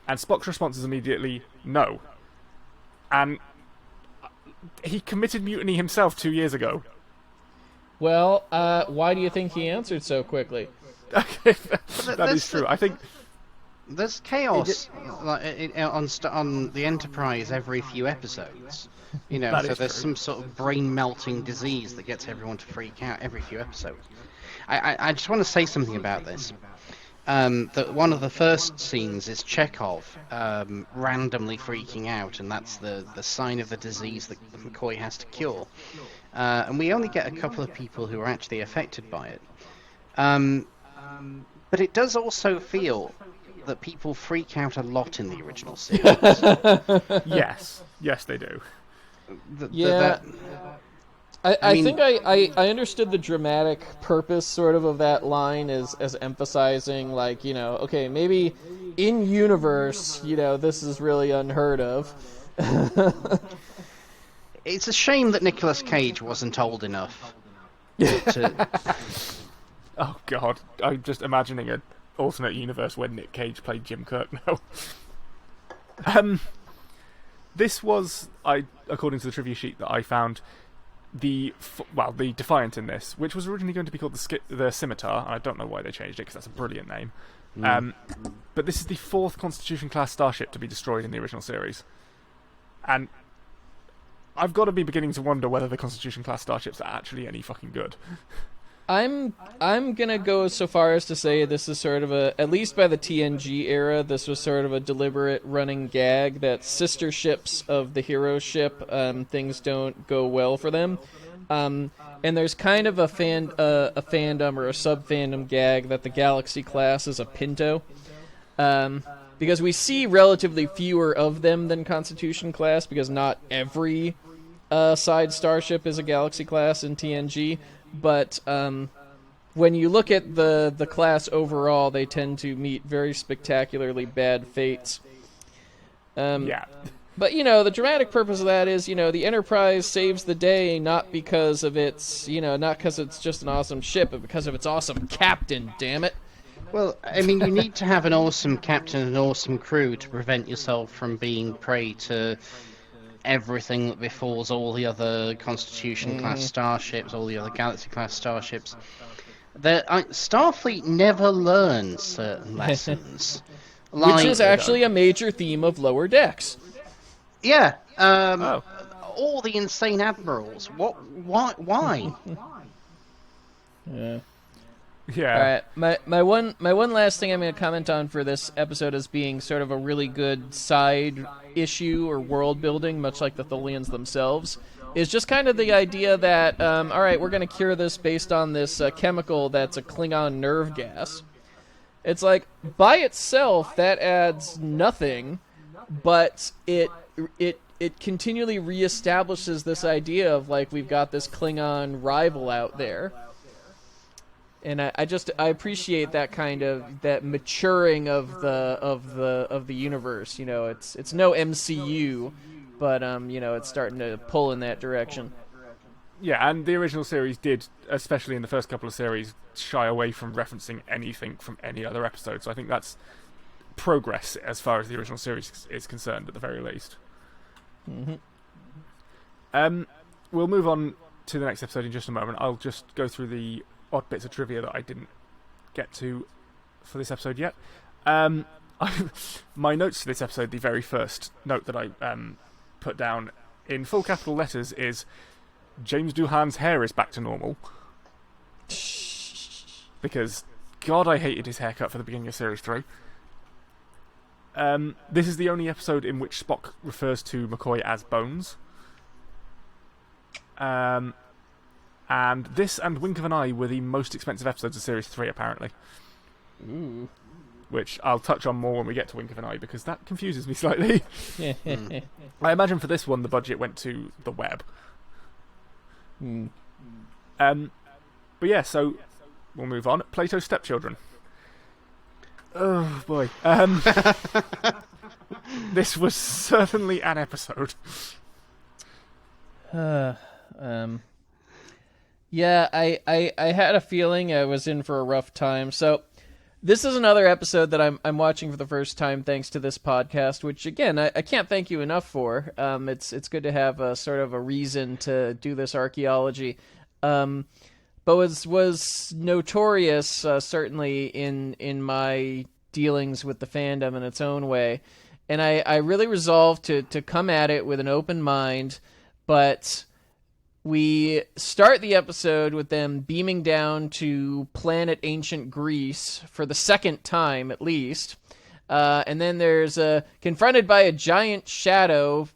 And Spock's response is immediately, no. And he committed mutiny himself 2 years ago. Well, why do you think he answered so quickly? Okay, that is true. I think... There's chaos on the Enterprise every few episodes. You know, so there's some sort of brain-melting disease that gets everyone to freak out every few episodes. I just want to say something about this. That one of the first scenes is Chekhov randomly freaking out, and that's the sign of the disease that McCoy has to cure. And we only get a couple of people who are actually affected by it. But it does also feel that people freak out a lot in the original series. Yes, they do. I think I understood the dramatic purpose sort of that line as emphasizing, like, you know, okay, maybe in universe, you know, this is really unheard of. It's a shame that Nicolas Cage wasn't old enough to... Oh god, I'm just imagining an alternate universe where Nick Cage played Jim Kirk now. This was, according to the trivia sheet that I found, the Defiant in this, which was originally going to be called the Scimitar, and I don't know why they changed it because that's a brilliant name. But this is the 4th Constitution-class starship to be destroyed in the original series. And I've got to be beginning to wonder whether the Constitution-class starships are actually any fucking good. I'm gonna go so far as to say this is sort of at least by the TNG era, this was sort of a deliberate running gag that sister ships of the hero ship, things don't go well for them. And there's kind of a fandom or a sub-fandom gag that the Galaxy class is a Pinto. Because we see relatively fewer of them than Constitution class, because not every side starship is a Galaxy class in TNG. But when you look at the class overall, they tend to meet very spectacularly bad fates. Yeah. But, you know, the dramatic purpose of that is, you know, the Enterprise saves the day not because of its, you know, not because it's just an awesome ship, but because of its awesome captain, damn it. Well, I mean, you need to have an awesome captain and an awesome crew to prevent yourself from being prey to everything that befalls all the other Constitution-class starships, all the other Galaxy-class starships. Starfleet never learns certain lessons. Which is actually a major theme of Lower Decks. Yeah. All the insane admirals. Why? Yeah. Yeah. All right. My one last thing I'm going to comment on for this episode as being sort of a really good side issue or world building, much like the Tholians themselves, is just kind of the idea that all right, we're going to cure this based on this chemical that's a Klingon nerve gas. It's like by itself that adds nothing, but it continually reestablishes this idea of like we've got this Klingon rival out there. And I appreciate that kind of that maturing of the universe. You know, it's no MCU, but you know, it's starting to pull in that direction. Yeah, and the original series did, especially in the first couple of series, shy away from referencing anything from any other episode. So I think that's progress as far as the original series is concerned, at the very least. Mm-hmm. We'll move on to the next episode in just a moment. I'll just go through the odd bits of trivia that I didn't get to for this episode yet. My notes to this episode, the very first note that I put down in full capital letters is James Doohan's hair is back to normal. Because, God, I hated his haircut for the beginning of Series 3. This is the only episode in which Spock refers to McCoy as Bones. And this and Wink of an Eye were the most expensive episodes of Series 3, apparently. Ooh. which I'll touch on more when we get to Wink of an Eye, because that confuses me slightly. I imagine for this one, the budget went to the web. But yeah, so we'll move on. Plato's Stepchildren. Oh, boy. This was certainly an episode. Yeah, I had a feeling I was in for a rough time. So this is another episode that I'm watching for the first time thanks to this podcast, which again I can't thank you enough for. It's good to have a sort of a reason to do this archaeology. But was notorious certainly in my dealings with the fandom in its own way. And I really resolved to come at it with an open mind, but we start the episode with them beaming down to planet ancient Greece for the second time, at least. And then there's confronted by a giant shadow,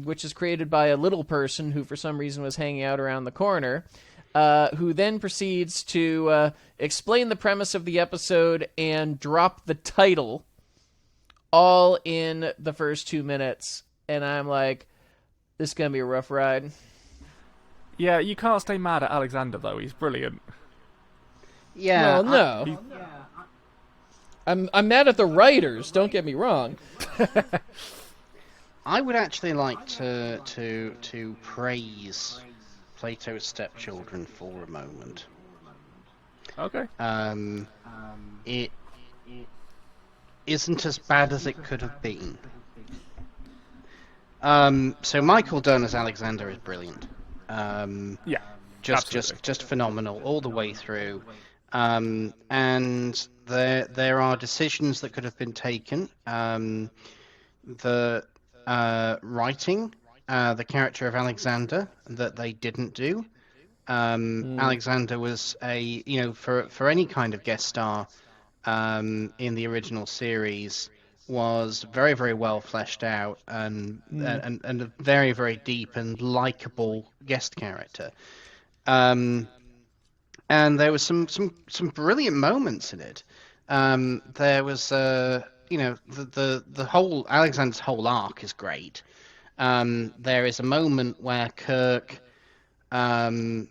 which is created by a little person who for some reason was hanging out around the corner, who then proceeds to explain the premise of the episode and drop the title all in the first 2 minutes. And I'm like, this is going to be a rough ride. Yeah, you can't stay mad at Alexander, though. He's brilliant. Yeah. Well, no. I'm mad at the writers, don't get me wrong. I would actually like to praise Plato's Stepchildren for a moment. Okay. It isn't as bad as it could have been. So Michael Dunn as Alexander is brilliant. Yeah. Just phenomenal all the way through. And there are decisions that could have been taken. The writing the character of Alexander that they didn't do. Alexander was for any kind of guest star in the original series was very, very well fleshed out and a very, very deep and likable guest character. And there was some brilliant moments in it. There was the whole Alexander's whole arc is great. There is a moment where Kirk, I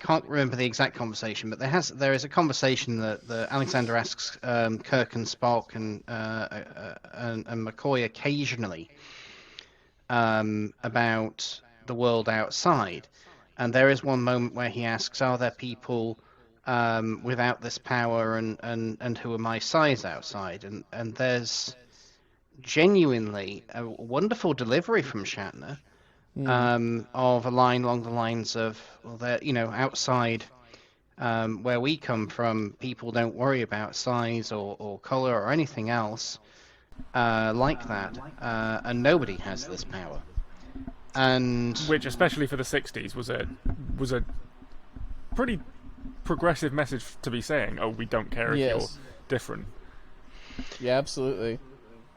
can't remember the exact conversation, but there is a conversation that Alexander asks Kirk and Spock and McCoy occasionally about the world outside, and there is one moment where he asks, "Are there people without this power, and who are my size outside?" And there's genuinely a wonderful delivery from Shatner. Of a line along the lines of, well, outside where we come from, people don't worry about size or color or anything else like that, and nobody has this power. And which, especially for the 60s, was a pretty progressive message to be saying. Oh, we don't care if you're different. Yeah, absolutely.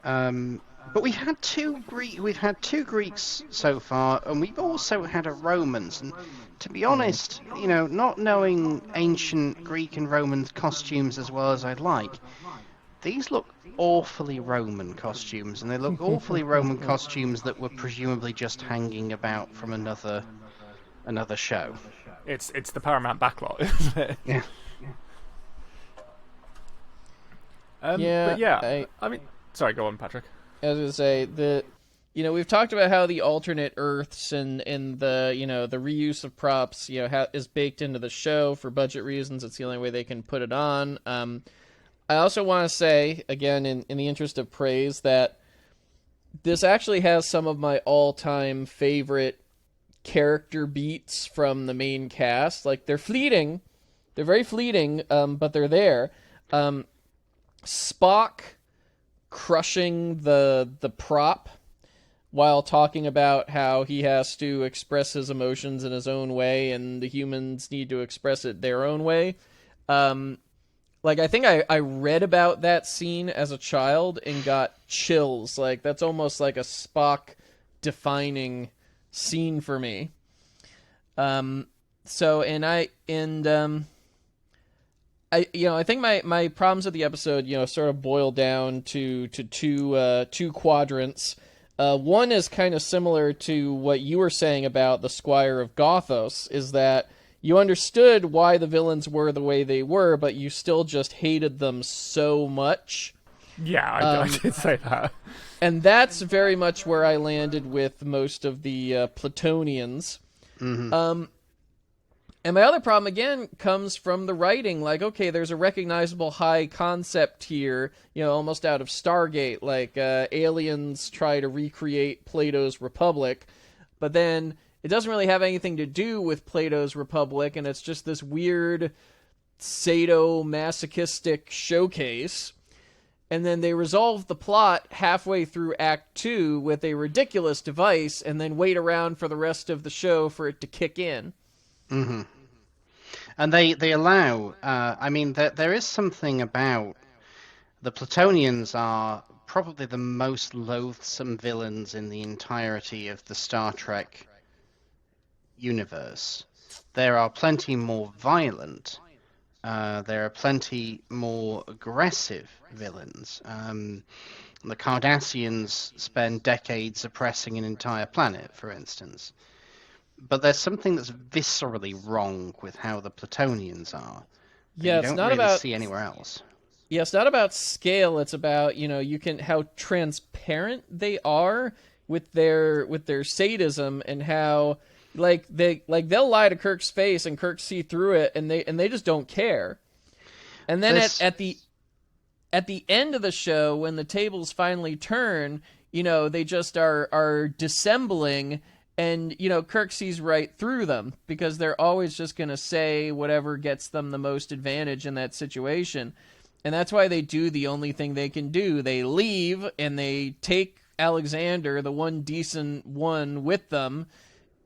But we've had two Greeks so far, and we've also had a Romans. And to be honest, not knowing ancient Greek and Roman costumes as well as I'd like, these look awfully Roman costumes, and they look awfully Roman costumes that were presumably just hanging about from another show. It's the Paramount backlot, isn't it? Yeah. But yeah, I mean, sorry, go on, Patrick. I was gonna say we've talked about how the alternate Earths and the the reuse of props is baked into the show for budget reasons. It's the only way they can put it on. I also want to say again, in the interest of praise, that this actually has some of my all-time favorite character beats from the main cast. Like, they're fleeting, they're very fleeting, but they're there. Spock crushing the prop while talking about how he has to express his emotions in his own way and the humans need to express it their own way. I think I read about that scene as a child and got chills. Like, that's almost like a Spock defining scene for me. I think my problems with the episode, sort of boil down to two quadrants. One is kind of similar to what you were saying about the Squire of Gothos, is that you understood why the villains were the way they were, but you still just hated them so much. Yeah, I did say that. And that's very much where I landed with most of the Platonians. Mm-hmm. And my other problem, again, comes from the writing. Like, okay, there's a recognizable high concept here, almost out of Stargate, like aliens try to recreate Plato's Republic, but then it doesn't really have anything to do with Plato's Republic, and it's just this weird sadomasochistic showcase. And then they resolve the plot halfway through Act 2 with a ridiculous device, and then wait around for the rest of the show for it to kick in. Mm-hmm. And they allow. There is something about the Platonians are probably the most loathsome villains in the entirety of the Star Trek universe. There are plenty more violent. There are plenty more aggressive villains. The Cardassians spend decades oppressing an entire planet, for instance. But there's something that's viscerally wrong with how the Platonians are. Yeah, you don't really see anywhere else. Yeah, it's not about scale. It's about how transparent they are with their sadism, and how they'll lie to Kirk's face and Kirk see through it, and they just don't care. And then at the end of the show, when the tables finally turn, they just are dissembling. And, Kirk sees right through them, because they're always just going to say whatever gets them the most advantage in that situation. And that's why they do the only thing they can do. They leave, and they take Alexander, the one decent one, with them,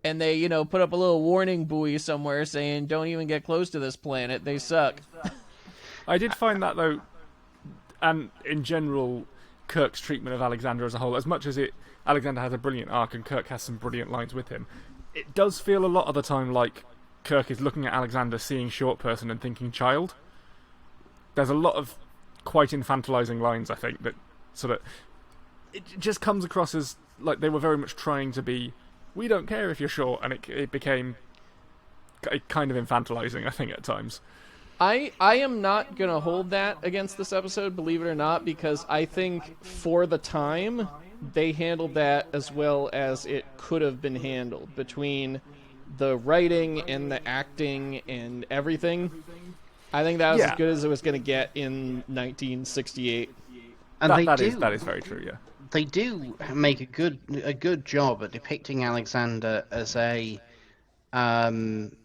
and they, put up a little warning buoy somewhere saying, don't even get close to this planet, they suck. I did find that, though, and in general, Kirk's treatment of Alexander as a whole, as much as Alexander has a brilliant arc and Kirk has some brilliant lines with him, it does feel a lot of the time like Kirk is looking at Alexander, seeing short person and thinking child. There's a lot of quite infantilizing lines, I think, that sort of... It just comes across as like they were very much trying to be, we don't care if you're short, and it became kind of infantilizing, I think, at times. I am not going to hold that against this episode, believe it or not, because I think for the time, they handled that as well as it could have been handled. Between the writing and the acting and everything, I think that was as good as it was going to get in 1968. And that is very true, yeah. They do make a good job at depicting Alexander as a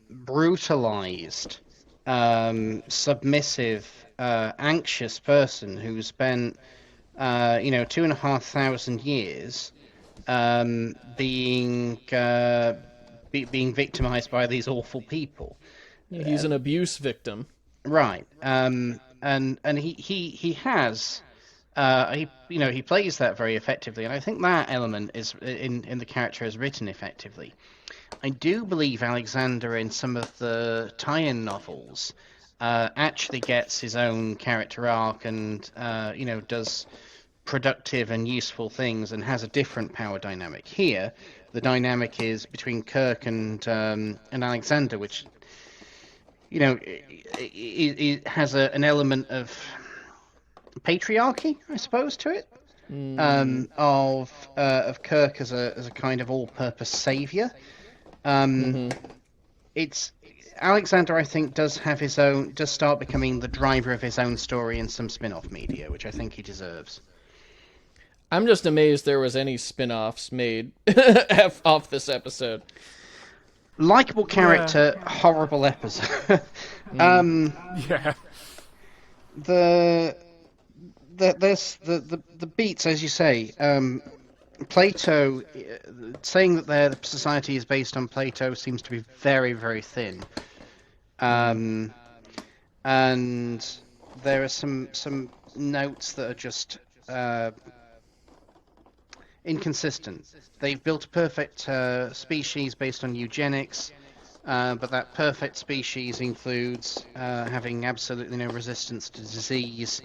brutalized, submissive, anxious person who spent 2,500 years being victimized by these awful people. He's an abuse victim, right? And he has. He plays that very effectively, and I think that element is in the character is written effectively. I do believe Alexander in some of the tie-in novels actually gets his own character arc and does productive and useful things and has a different power dynamic. Here, the dynamic is between Kirk and Alexander, which it has an element of patriarchy, I suppose, to it. Of Kirk as a kind of all-purpose savior. It's Alexander, I think, does start becoming the driver of his own story in some spin-off media, which I think he deserves. I'm just amazed there was any spin-offs made off this episode. Likeable character, horrible episode. Yeah. There's the beats, as you say. Plato, saying that their society is based on Plato seems to be very, very thin. And there are some notes that are just inconsistent. They've built a perfect species based on eugenics. but that perfect species includes having absolutely no resistance to disease,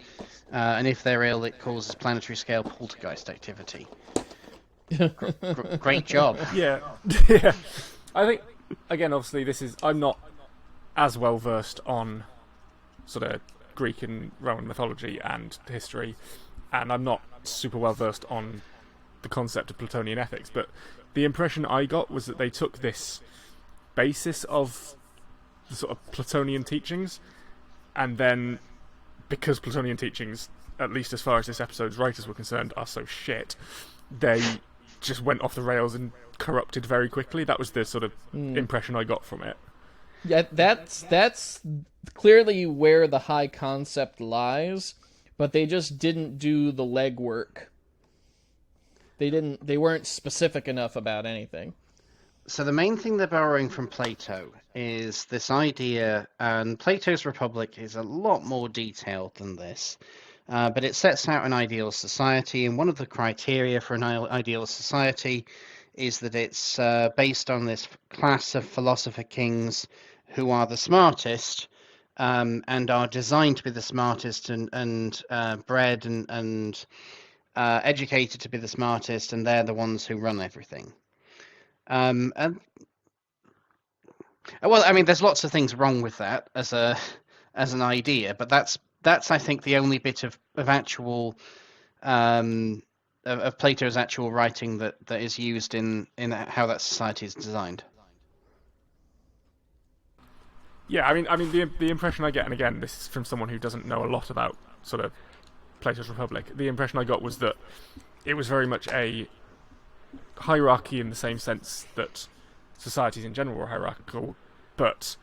and if they're ill, it causes planetary scale poltergeist activity. Great job. Yeah, yeah. I think again, obviously, I'm not as well versed on sort of Greek and Roman mythology and history, and I'm not super well versed on the concept of Platonian ethics, but the impression I got was that they took this basis of the sort of Platonian teachings, and then because Platonian teachings, at least as far as this episode's writers were concerned, are so shit, they just went off the rails and corrupted very quickly. That was the sort of impression I got from it. Yeah, that's clearly where the high concept lies, but they just didn't do the legwork. They weren't specific enough about anything. So the main thing they're borrowing from Plato is this idea, and Plato's Republic is a lot more detailed than this, but it sets out an ideal society, and one of the criteria for an ideal society is that it's based on this class of philosopher kings who are the smartest, and are designed to be the smartest, and bred and educated to be the smartest, and they're the ones who run everything. And well, I mean, there's lots of things wrong with that as an idea, but that's I think the only bit of actual of Plato's actual writing that is used in how that society is designed. Yeah, I mean the impression I get, and again, this is from someone who doesn't know a lot about sort of Plato's Republic. The impression I got was that it was very much a hierarchy in the same sense that societies in general were hierarchical, but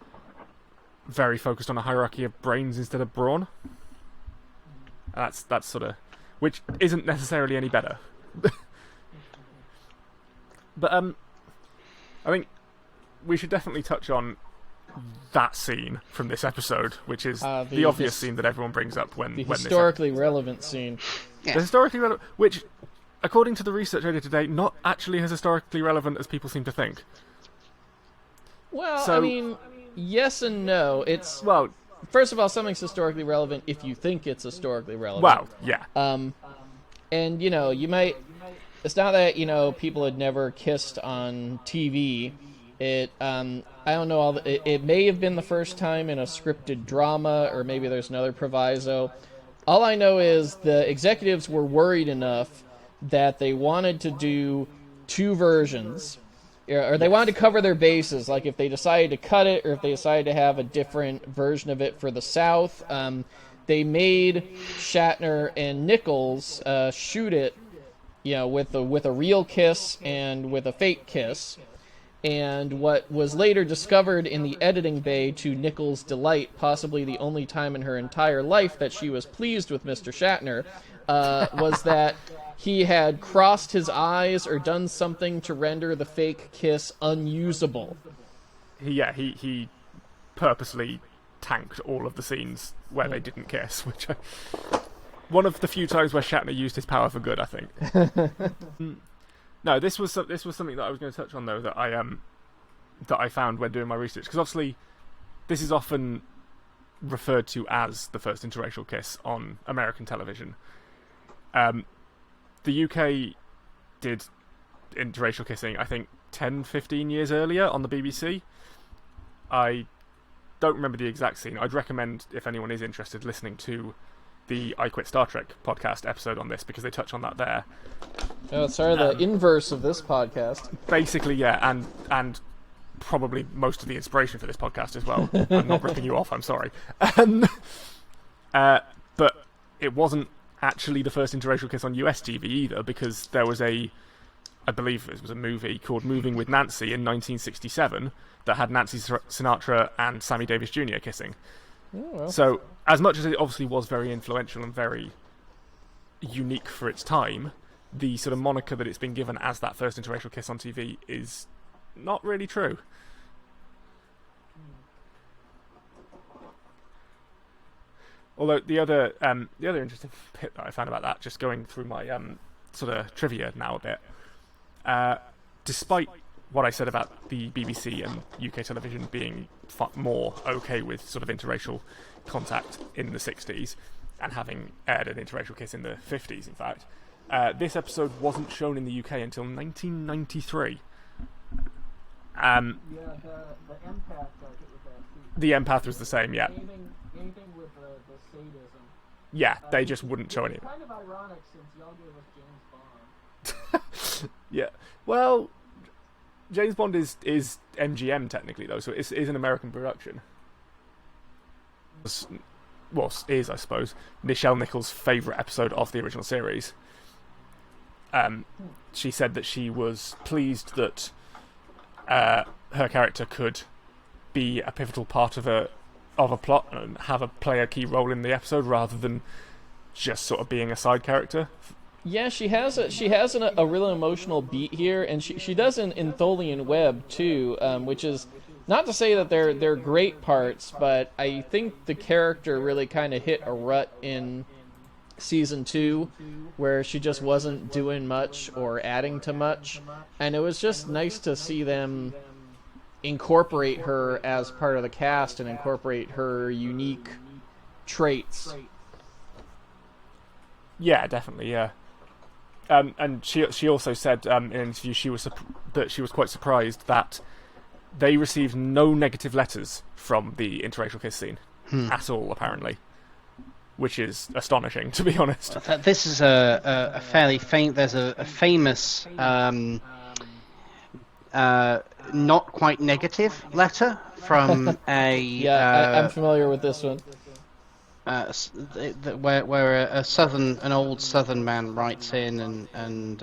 very focused on a hierarchy of brains instead of brawn. That's sort of, which isn't necessarily any better. But I think we should definitely touch on that scene from this episode, which is the obvious scene that everyone brings up when historically relevant scene. Yeah. The historically relevant, which, according to the research I did today, not actually as historically relevant as people seem to think. Well, So- I mean, yes and no. It's Well, first of all, something's historically relevant if you think it's historically relevant. well, yeah. And you might. It's not that people had never kissed on TV. I don't know. It may have been the first time in a scripted drama, or maybe there's another proviso. All I know is the executives were worried enough that they wanted to do two versions, or they wanted to cover their bases. Like if they decided to cut it, or if they decided to have a different version of it for the South, they made Shatner and Nichols shoot it, with a real kiss and with a fake kiss. And what was later discovered in the editing bay, to Nichols' delight, possibly the only time in her entire life that she was pleased with Mr. Shatner, was that he had crossed his eyes or done something to render the fake kiss unusable. He purposely tanked all of the scenes where they didn't kiss, which one of the few times where Shatner used his power for good, I think. No, this was something that I was going to touch on, though, that I found when doing my research, because obviously this is often referred to as the first interracial kiss on American television. The UK did interracial kissing, I think, 10, 15 years earlier on the BBC. I don't remember the exact scene. I'd recommend, if anyone is interested, listening to the I Quit Star Trek podcast episode on this, because they touch on that there. Oh, sorry, the inverse of this podcast. Basically, yeah, and probably most of the inspiration for this podcast as well. I'm not ripping you off, I'm sorry. But it wasn't actually the first interracial kiss on US TV either, because there was I believe it was a movie called Moving with Nancy in 1967 that had Nancy Sinatra and Sammy Davis Jr. kissing. Oh, well. So, as much as it obviously was very influential and very unique for its time, the sort of moniker that it's been given as that first interracial kiss on TV is not really true. Although the other interesting bit that I found about that, just going through my sort of trivia now a bit, despite what I said about the BBC and UK television being more okay with sort of interracial contact in the 60s and having aired an interracial kiss in the 50s, in fact, this episode wasn't shown in the UK until 1993. The empath, I think, was that too. The empath was the same, yeah. Anything with the sadism. Yeah, they just wouldn't show any. It's kind of ironic since y'all gave us James Bond. Yeah, well, James Bond is MGM technically though, so it is an American production. Well, is, I suppose, Nichelle Nichols' favourite episode of the original series. She said that she was pleased that her character could be a pivotal part of a plot and play a key role in the episode rather than just sort of being a side character. Yeah, she has a real emotional beat here, and she does in Tholian Web too, which is not to say that they're great parts, but I think the character really kind of hit a rut in season 2 where she just wasn't doing much or adding to much, and it was just nice to see them incorporate her as part of the cast and incorporate her unique traits. Yeah, definitely, yeah. And she also said in an interview that she was quite surprised that they received no negative letters from the interracial kiss scene at all, apparently, which is astonishing, to be honest. This is a fairly famous. There's a famous, not quite negative letter from a. Yeah, I'm familiar with this one. Where an old Southern man writes in and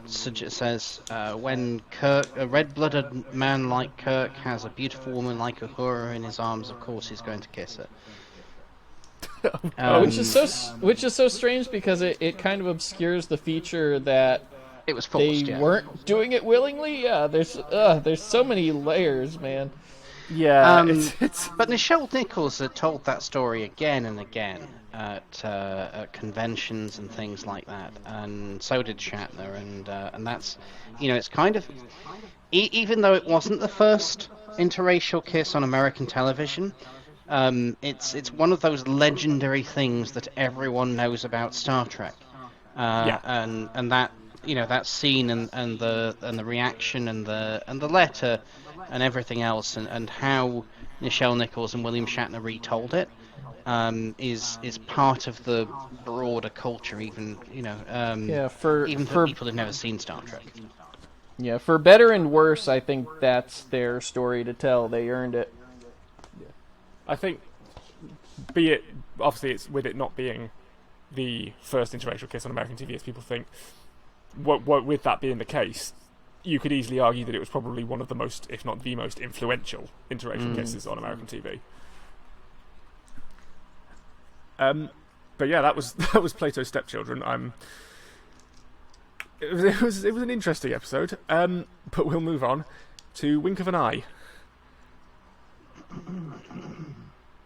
says, when a red-blooded man like Kirk has a beautiful woman like Uhura in his arms, of course he's going to kiss her. Which is so strange because it kind of obscures the feature that it was forced, they weren't doing it willingly. Yeah, there's so many layers, man. Yeah, but Nichelle Nichols had told that story again and again at conventions and things like that, and so did Shatner, and that's, it's kind of, even though it wasn't the first interracial kiss on American television, it's one of those legendary things that everyone knows about Star Trek, and that that scene and the reaction and the letter and everything else, and how Nichelle Nichols and William Shatner retold it, is part of the broader culture, even for people who've never seen Star Trek. Yeah, for better and worse, I think that's their story to tell. They earned it. Yeah. I think, obviously, it's with it not being the first interracial kiss on American TV, as people think. With that being the case, you could easily argue that it was probably one of the most, if not the most, influential interracial kisses on American TV. But yeah, that was Plato's Stepchildren. It was an interesting episode. But we'll move on to Wink of an Eye.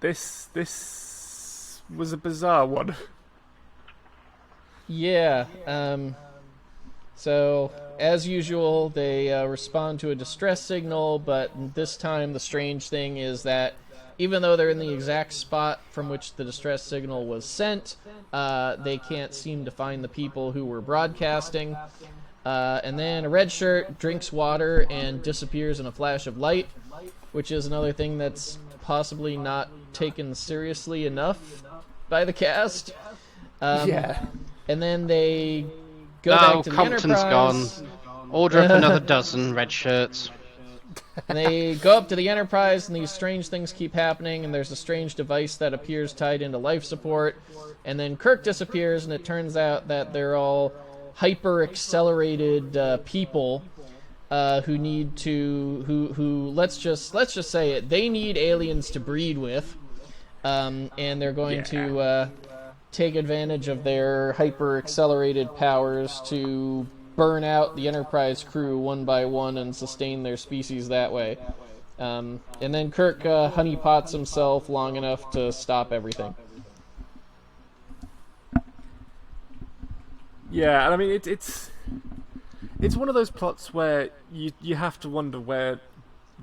This was a bizarre one. Yeah. So, as usual, they respond to a distress signal, but this time the strange thing is that even though they're in the exact spot from which the distress signal was sent, they can't seem to find the people who were broadcasting. And then a red shirt drinks water and disappears in a flash of light, which is another thing that's possibly not taken seriously enough by the cast. Yeah. And then they go back to the Compton's Enterprise. Gone. Order up another dozen red shirts. And they go up to the Enterprise, and these strange things keep happening, and there's a strange device that appears tied into life support. And then Kirk disappears, and it turns out that they're all hyper-accelerated people who need to... who let's just say it, they need aliens to breed with. And they're going to take advantage of their hyper-accelerated powers to burn out the Enterprise crew one by one and sustain their species that way. And then Kirk honeypots himself long enough to stop everything. Yeah, and I mean it's it's one of those plots where you have to wonder where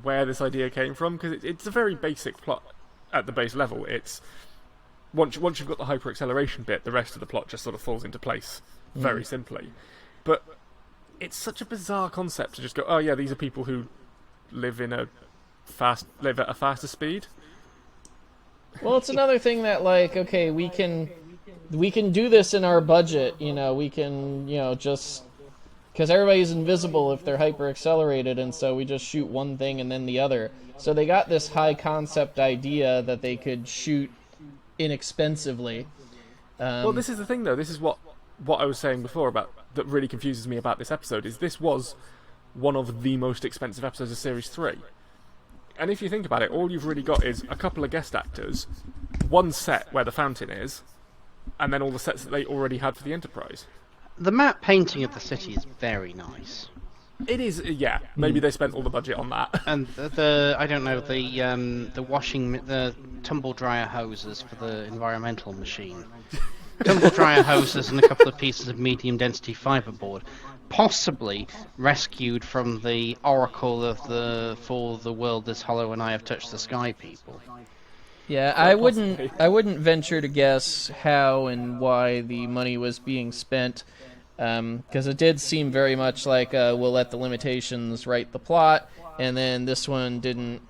this idea came from, because it's a very basic plot at the base level. It's once you've got the hyper acceleration bit, the rest of the plot just sort of falls into place very simply. But it's such a bizarre concept to just go, oh yeah, these are people who live at a faster speed. Well, it's another thing that, like, okay, we can do this in our budget, we can, just... Because everybody's invisible if they're hyper-accelerated, and so we just shoot one thing and then the other. So they got this high-concept idea that they could shoot inexpensively. Well, this is the thing, though. This is what I was saying before about that really confuses me about this episode, is this was one of the most expensive episodes of Series 3. And if you think about it, all you've really got is a couple of guest actors, one set where the fountain is, and then all the sets that they already had for the Enterprise. The map painting of the city is very nice. It is, yeah. Maybe they spent all the budget on that. And the the tumble dryer hoses for the environmental machine. Tumble dryer hoses and a couple of pieces of medium density fiberboard, possibly rescued from the oracle for the world is hollow and I have touched the sky people. Yeah, I wouldn't venture to guess how and why the money was being spent, because it did seem very much like we'll let the limitations write the plot, and then this one didn't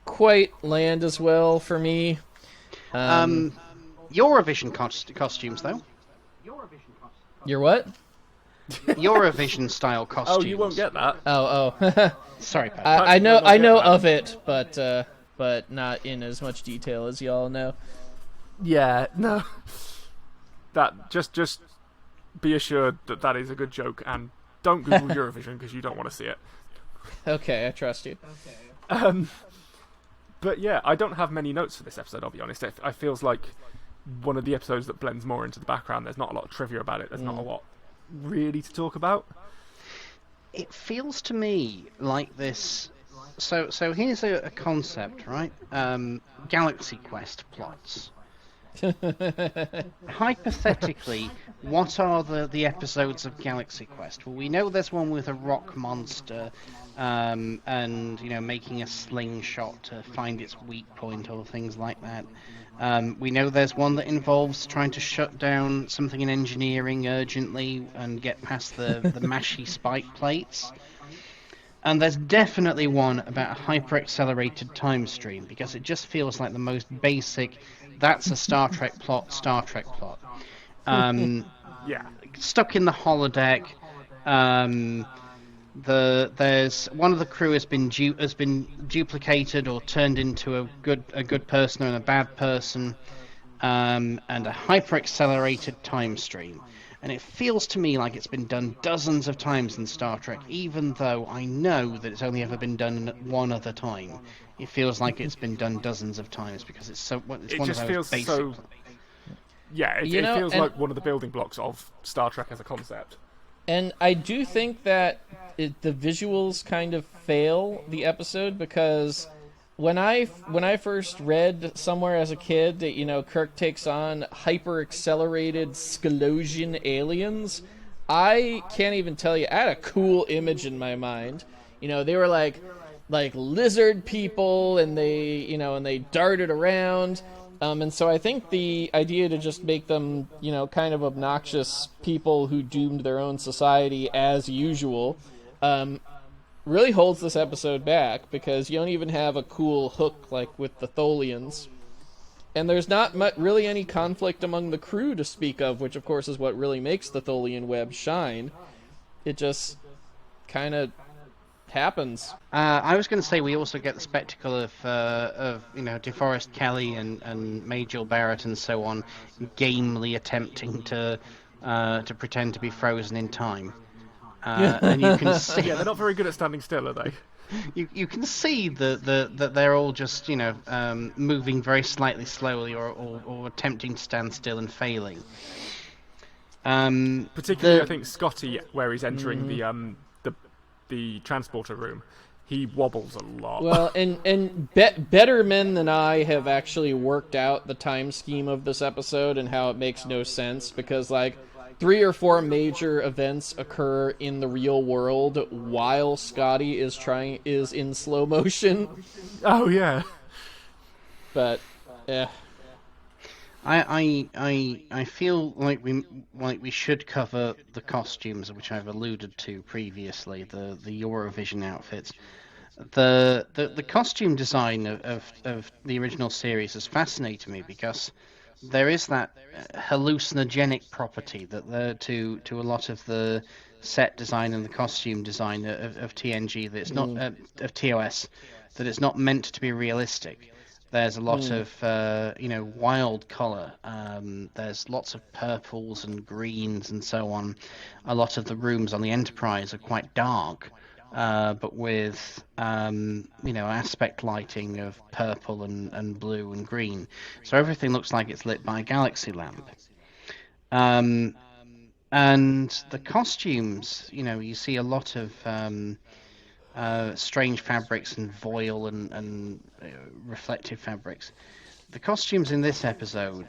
quite land as well for me. Eurovision costumes, though. Your what? Eurovision style costumes. Oh, you won't get that. Oh. Sorry, Pat. I know of it, but not in as much detail as y'all know. Yeah, no. That just be assured that is a good joke, and don't Google Eurovision because you don't want to see it. Okay, I trust you. But yeah, I don't have many notes for this episode, I'll be honest. It feels like one of the episodes that blends more into the background. There's not a lot of trivia about it. There's not a lot really to talk about. It feels to me like this. So here's a concept, right? Galaxy Quest plots. Hypothetically, what are the episodes of Galaxy Quest? Well, we know there's one with a rock monster, and making a slingshot to find its weak point or things like that. We know there's one that involves trying to shut down something in engineering urgently and get past the mashy spike plates. And there's definitely one about a hyper-accelerated time stream, because it just feels like the most basic, that's a Star Trek plot. Yeah. Stuck in the holodeck. There's one of the crew has been duplicated or turned into a good person and a bad person, and a hyper-accelerated time stream. And it feels to me like it's been done dozens of times in Star Trek, even though I know that it's only ever been done one other time. It feels like it's been done dozens of times because it's so. It's it one just of those feels basic. so. Yeah, it feels like one of the building blocks of Star Trek as a concept. And I do think that the visuals kind of fail the episode, because when I first read somewhere as a kid that Kirk takes on hyper accelerated Skolosian aliens, I can't even tell you. I had a cool image in my mind. They were like lizard people, and they darted around. And so I think the idea to just make them, kind of obnoxious people who doomed their own society as usual, really holds this episode back, because you don't even have a cool hook like with the Tholians. And there's not really any conflict among the crew to speak of, which of course is what really makes the Tholian web shine. It just kind of happens. I was going to say we also get the spectacle of DeForest Kelly and Majel Barrett and so on gamely attempting to pretend to be frozen in time. And you can see. Yeah, they're not very good at standing still, are they? You can see that they're all just moving very slightly slowly or attempting to stand still and failing. Particularly, I think Scotty, where he's entering the transporter room, he wobbles a lot. Well, and better men than I have actually worked out the time scheme of this episode and how it makes no sense, because 3 or 4 major events occur in the real world while Scotty is in slow motion. Oh yeah. But yeah. I feel like we should cover the costumes, which I've alluded to previously, the Eurovision outfits. The costume design of the original series has fascinated me because there is that hallucinogenic property that to a lot of the set design and the costume design of TNG that it's not of TOS, that it's not meant to be realistic. There's a lot of wild color. There's lots of purples and greens and so on. A lot of the rooms on the Enterprise are quite dark, but with aspect lighting of purple and blue and green. So everything looks like it's lit by a galaxy lamp. And the costumes, you see a lot of strange fabrics and voile and reflective fabrics. The costumes in this episode,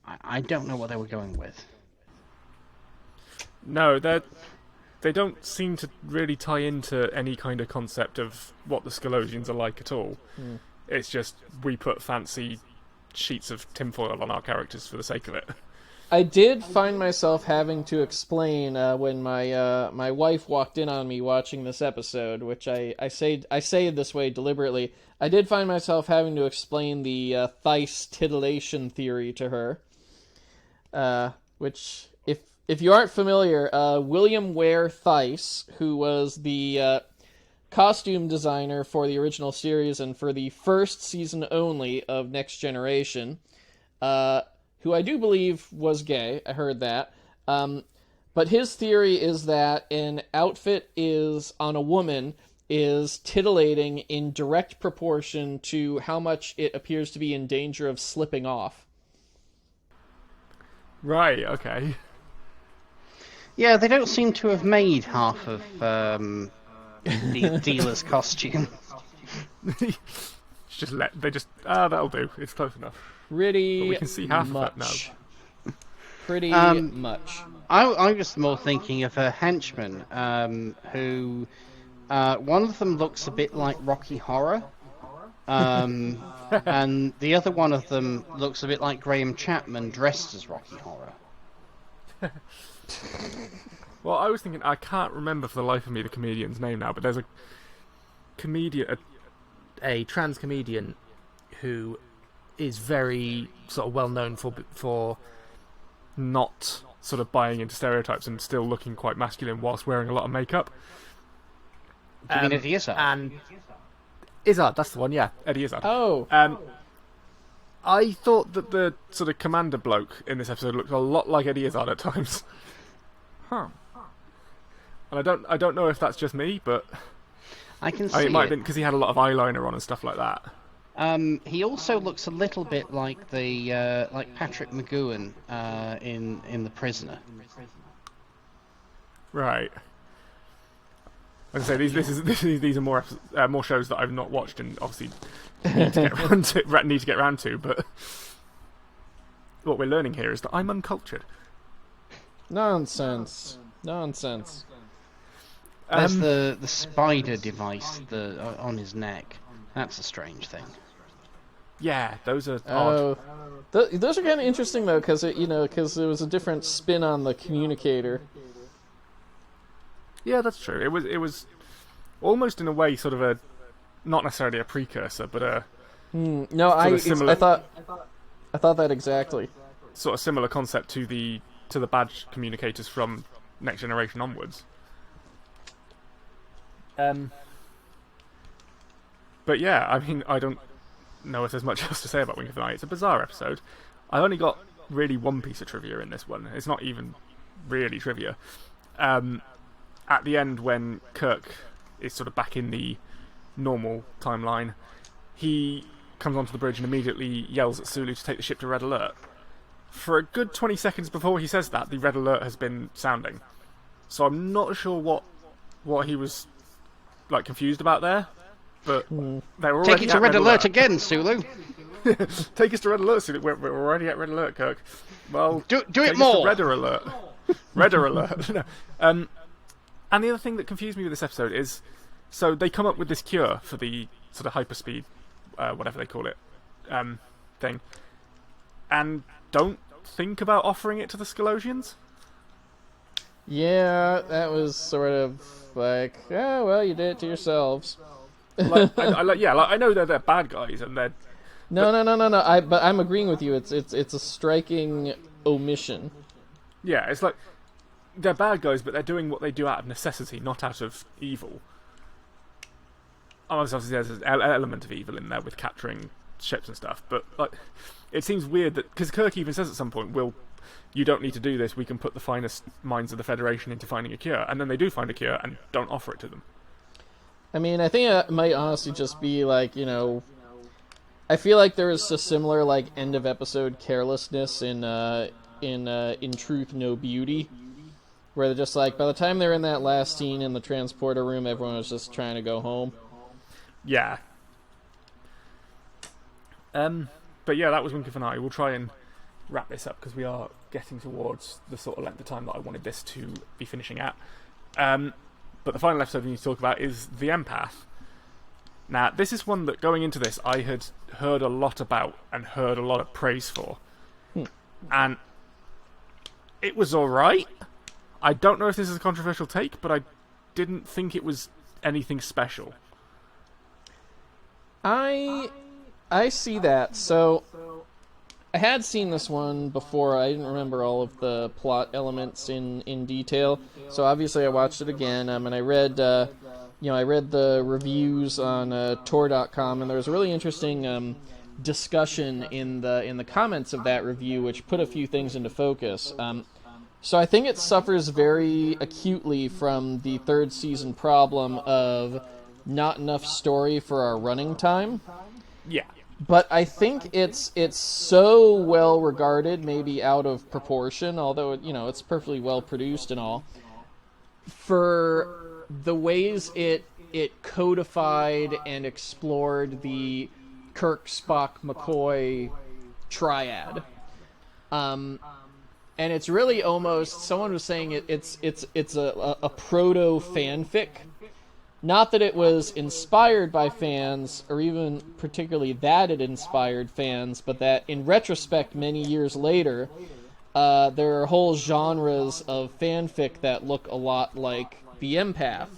I don't know what they were going with. No, they don't seem to really tie into any kind of concept of what the Scalosians are like at all. It's just we put fancy sheets of tinfoil on our characters for the sake of it. I did find myself having to explain when my wife walked in on me watching this episode, which I say it this way deliberately. I did find myself having to explain the Theiss titillation theory to her, which if you aren't familiar, William Ware Theiss, who was the costume designer for the original series and for the first season only of Next Generation, who I do believe was gay. I heard that. But his theory is that an outfit is on a woman is titillating in direct proportion to how much it appears to be in danger of slipping off. Right, okay. Yeah, they don't seem to have made half of the dealer's costume. That'll do. It's close enough. Pretty but we can see half much. of that now. Pretty much. I was more thinking of a henchman who one of them looks a bit like Rocky Horror, and the other one of them looks a bit like Graham Chapman dressed as Rocky Horror. Well, I was thinking, I can't remember for the life of me the comedian's name now, but there's a comedian, a trans comedian who is very sort of well known for not sort of buying into stereotypes and still looking quite masculine whilst wearing a lot of makeup. Do you mean Eddie Izzard? And Izzard, that's the one, yeah. Eddie Izzard. Oh. I thought that the sort of commander bloke in this episode looked a lot like Eddie Izzard at times. Huh. And I don't know if that's just me, but I can see it might have been because he had a lot of eyeliner on and stuff like that. He also looks a little bit like the like Patrick McGowan in The Prisoner. Right. Like I say, these are more shows that I've not watched and obviously need to get around to. But what we're learning here is that I'm uncultured. Nonsense. There's the spider device on his neck. That's a strange thing. Yeah, those are odd. Those are kind of interesting though, because there was a different spin on the communicator. Yeah, that's true. It was almost in a way sort of a not necessarily a precursor, but a I thought that exactly. Sort of similar concept to the badge communicators from Next Generation onwards. But yeah, I mean, I don't know if there's much else to say about Wing of the Night. It's a bizarre episode. I've only got really one piece of trivia in this one. It's not even really trivia. At the end, when Kirk is sort of back in the normal timeline, he comes onto the bridge and immediately yells at Sulu to take the ship to Red Alert. For a good 20 seconds before he says that, the Red Alert has been sounding. So I'm not sure what he was confused about there. But they were take it to Red Alert again, Sulu. Take us to Red Alert. So we're already at Red Alert, Kirk. Well, Do take it us more. to Redder Alert. Redder Alert. No. And the other thing that confused me with this episode is, so they come up with this cure for the sort of hyperspeed, whatever they call it, thing, and don't think about offering it to the Scalosians. Yeah, that was sort of like, oh, well, you did it to yourselves. I know they're bad guys, and they're... No. But I'm agreeing with you. It's a striking omission. Yeah, it's like, they're bad guys, but they're doing what they do out of necessity, not out of evil. Obviously, there's an element of evil in there with capturing ships and stuff, but like, it seems weird that... Because Kirk even says at some point, you don't need to do this, we can put the finest minds of the Federation into finding a cure. And then they do find a cure and don't offer it to them. I mean, I think it might honestly just be like, I feel like there is a similar like end of episode carelessness in Truth No Beauty, where they're just like, by the time they're in that last scene in the transporter room, everyone was just trying to go home. Yeah. But yeah, that was Wink of an Eye. We'll try and wrap this up because we are getting towards the sort of length of time that I wanted this to be finishing at. But the final episode we need to talk about is The Empath. Now, this is one that, going into this, I had heard a lot about and heard a lot of praise for. And it was alright. I don't know if this is a controversial take, but I didn't think it was anything special. I see that. So I had seen this one before. I didn't remember all of the plot elements in detail. So obviously I watched it again, and I read the reviews on Tor.com, and there was a really interesting discussion in the comments of that review, which put a few things into focus. So I think it suffers very acutely from the third season problem of not enough story for our running time. Yeah. But I think it's so well regarded, maybe out of proportion, although it's perfectly well produced and all, for the ways it codified and explored the Kirk, Spock, McCoy triad. And it's really almost, someone was saying it's a proto fanfic. Not that it was inspired by fans, or even particularly that it inspired fans, but that in retrospect, many years later, there are whole genres of fanfic that look a lot like The Empath,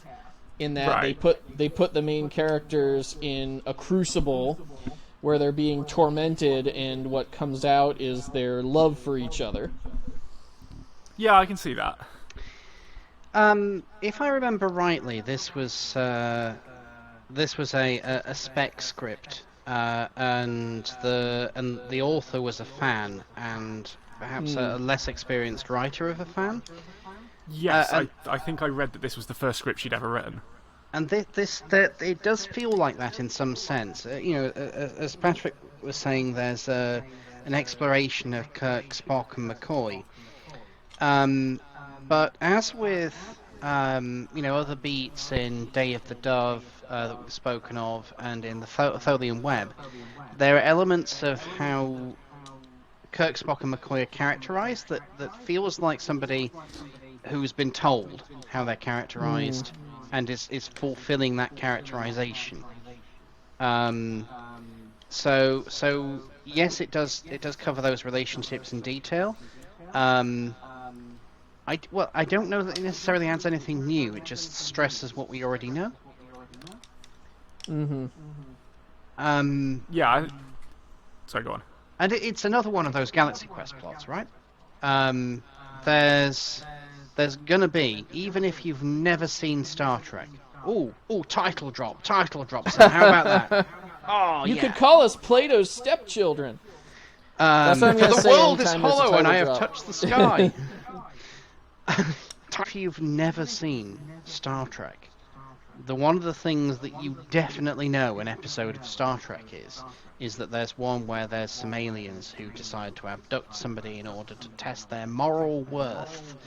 in that Right. they put the main characters in a crucible where they're being tormented, and what comes out is their love for each other. Yeah, I can see that. If I remember rightly, this was a spec script, and the author was a fan, and perhaps a less experienced writer of a fan. Yes, I think I read that this was the first script she'd ever written. And it does feel like that in some sense. As Patrick was saying, there's an exploration of Kirk, Spock, and McCoy. But as with other beats in Day of the Dove that we've spoken of, and in the Tholian Web, there are elements of how Kirk, Spock, and McCoy are characterized that feels like somebody who's been told how they're characterized and is fulfilling that characterization. So yes, it does cover those relationships in detail. I don't know that it necessarily adds anything new. It just stresses what we already know. Yeah. Sorry, go on. And it's another one of those Galaxy Quest plots, right? There's gonna be, even if you've never seen Star Trek. Ooh, title drop. So how about that? Oh, You yeah. could call us Plato's stepchildren. That's what I'm For gonna the say world is anytime there's a hollow and title I have drop. touched the sky. If you've never seen Star Trek, one of the things that you definitely know an episode of Star Trek is that there's one where there's some aliens who decide to abduct somebody in order to test their moral worth,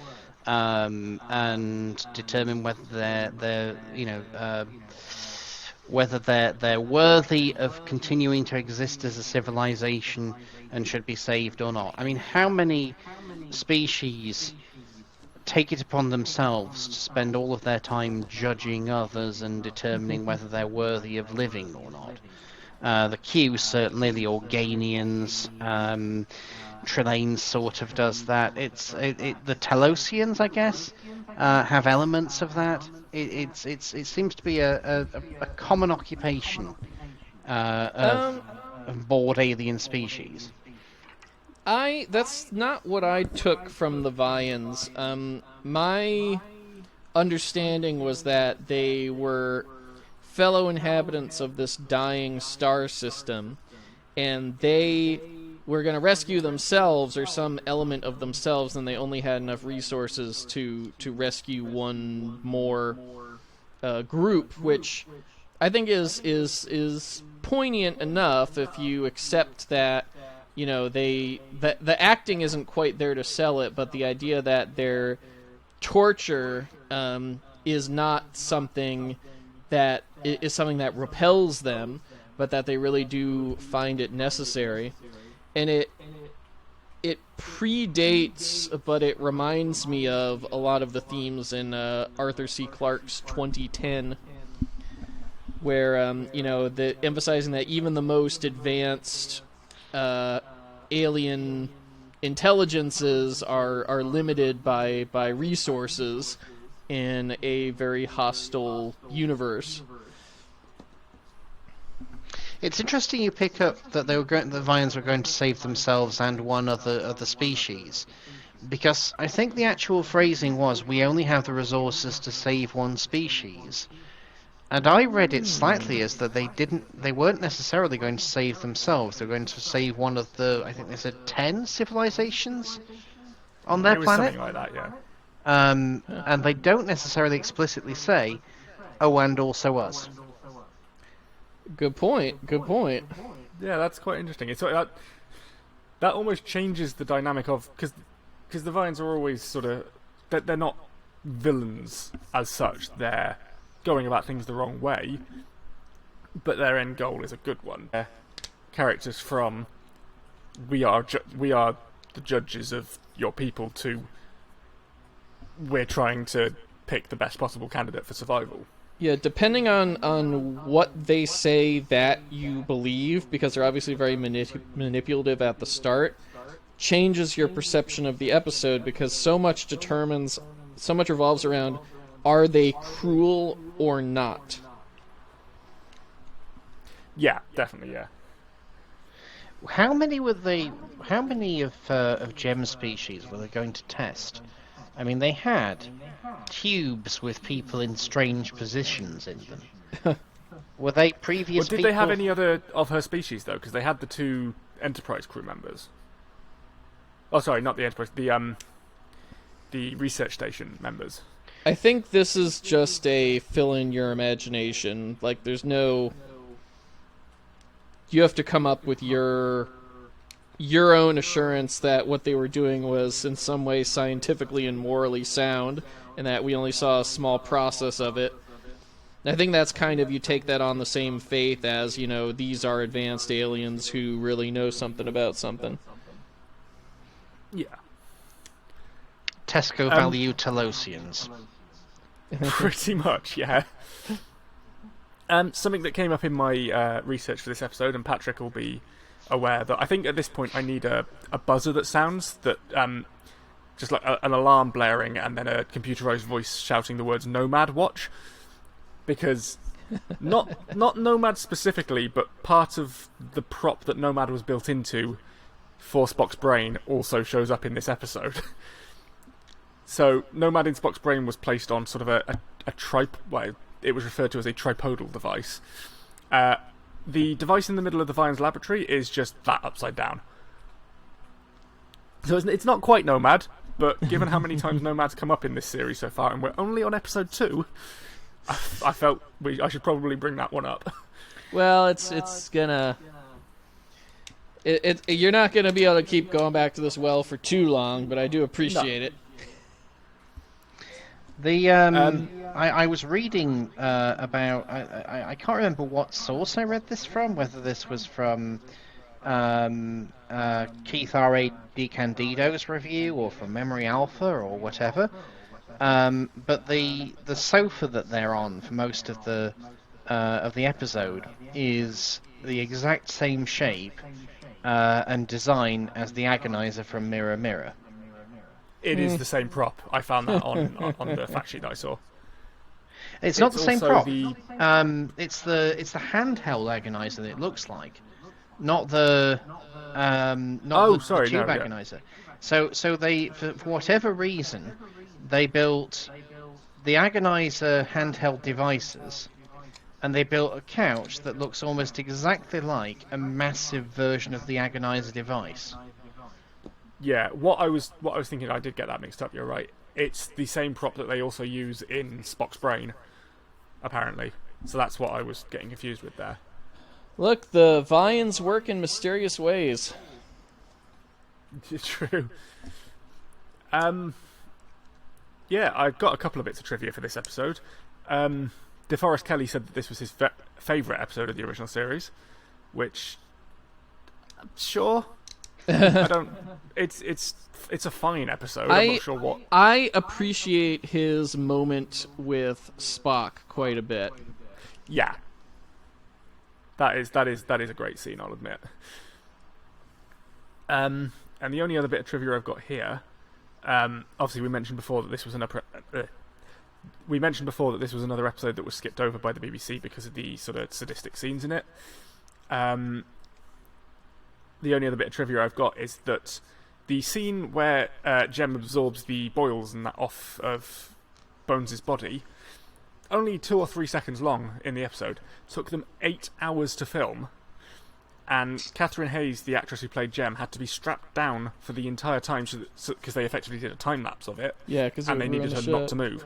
and determine whether they're whether they're worthy of continuing to exist as a civilization and should be saved or not. I mean, how many species take it upon themselves to spend all of their time judging others and determining whether they're worthy of living or not? The Q certainly, the Organians, Trelane sort of does that. The Telosians, I guess, have elements of that. It seems to be a common occupation of bored alien species. That's not what I took from the Vians. My understanding was that they were fellow inhabitants of this dying star system, and they were going to rescue themselves or some element of themselves, and they only had enough resources to rescue one more group, which I think is poignant enough if you accept that. You know, the acting isn't quite there to sell it, but the idea that their torture is not something that is something that repels them, but that they really do find it necessary. And it predates, but it reminds me of a lot of the themes in Arthur C. Clarke's 2010, where emphasizing that even the most advanced alien intelligences are limited by resources in a very hostile universe. It's interesting you pick up that the Vians were going to save themselves and one other species, because I think the actual phrasing was, "We only have the resources to save one species." And I read it slightly as that they weren't necessarily going to save themselves. They were going to save one of the, I think they said 10 civilizations on their planet. Something like that, yeah. And they don't necessarily explicitly say, "Oh, and also us." Good point. Yeah, that's quite interesting. It's that almost changes the dynamic of, because the Vians are always sort of, they're not villains as such. They're going about things the wrong way, but their end goal is a good one. Characters from we are the judges of your people to we're trying to pick the best possible candidate for survival. Yeah, depending on what they say that you believe, because they're obviously very manipulative at the start, changes your perception of the episode, because so much revolves around, are they cruel or not? Yeah, definitely, yeah. How many of gem species were they going to test? I mean, they had cubes with people in strange positions in them. Were they previous Did people? they have any other of her species, though? Because they had the 2 Enterprise crew members. Oh, sorry, not the Enterprise. The research station members. I think this is just a fill in your imagination. Like, there's no... You have to come up with your own assurance that what they were doing was in some way scientifically and morally sound, and that we only saw a small process of it. I think that's kind of, you take that on the same faith as, these are advanced aliens who really know something about something. Yeah. Tesco value Telosians. Pretty much, yeah. Something that came up in my research for this episode, and Patrick will be aware that I think at this point I need a buzzer that sounds that just like an alarm blaring and then a computerized voice shouting the words "Nomad Watch," because not Nomad specifically, but part of the prop that Nomad was built into for Spock's brain also shows up in this episode. So Nomad in Spock's brain was placed on sort of a it was referred to as a tripodal device. The device in the middle of the Vian's laboratory is just that upside down. So it's not quite Nomad, but given how many times Nomad's come up in this series so far, and we're only on episode 2, I felt I should probably bring that one up. Well, it's gonna... You're not gonna be able to keep going back to this well for too long, but I do appreciate it. I was reading about I can't remember what source I read this from, whether this was from Keith R.A. DiCandido's review or from Memory Alpha or whatever. But the sofa that they're on for most of the episode is the exact same shape and design as the Agonizer from Mirror Mirror. It is the same prop. I found that on the fact sheet that I saw. It's not the same also prop. the- It's the handheld Agonizer that it looks like, not the sorry, tube no, yeah. Agonizer. So they for whatever reason they built the Agonizer handheld devices, and they built a couch that looks almost exactly like a massive version of the Agonizer device. Yeah, what I was thinking, I did get that mixed up. You're right. It's the same prop that they also use in Spock's brain, apparently. So that's what I was getting confused with there. Look, the Vians work in mysterious ways. True. Yeah, I've got a couple of bits of trivia for this episode. DeForest Kelley said that this was his favourite episode of the original series, which, sure, I don't. It's a fine episode. I'm not sure what. I appreciate his moment with Spock quite a bit. Yeah, that is a great scene, I'll admit. And the only other bit of trivia I've got here, obviously we mentioned before that this was another episode that was skipped over by the BBC because of the sort of sadistic scenes in it. The only other bit of trivia I've got is that the scene where Jem absorbs the boils and that off of Bones' body, only 2 or 3 seconds long in the episode, took them 8 hours to film, and Catherine Hayes, the actress who played Jem, had to be strapped down for the entire time because they effectively did a time lapse of it, Yeah, because and they needed her not to move.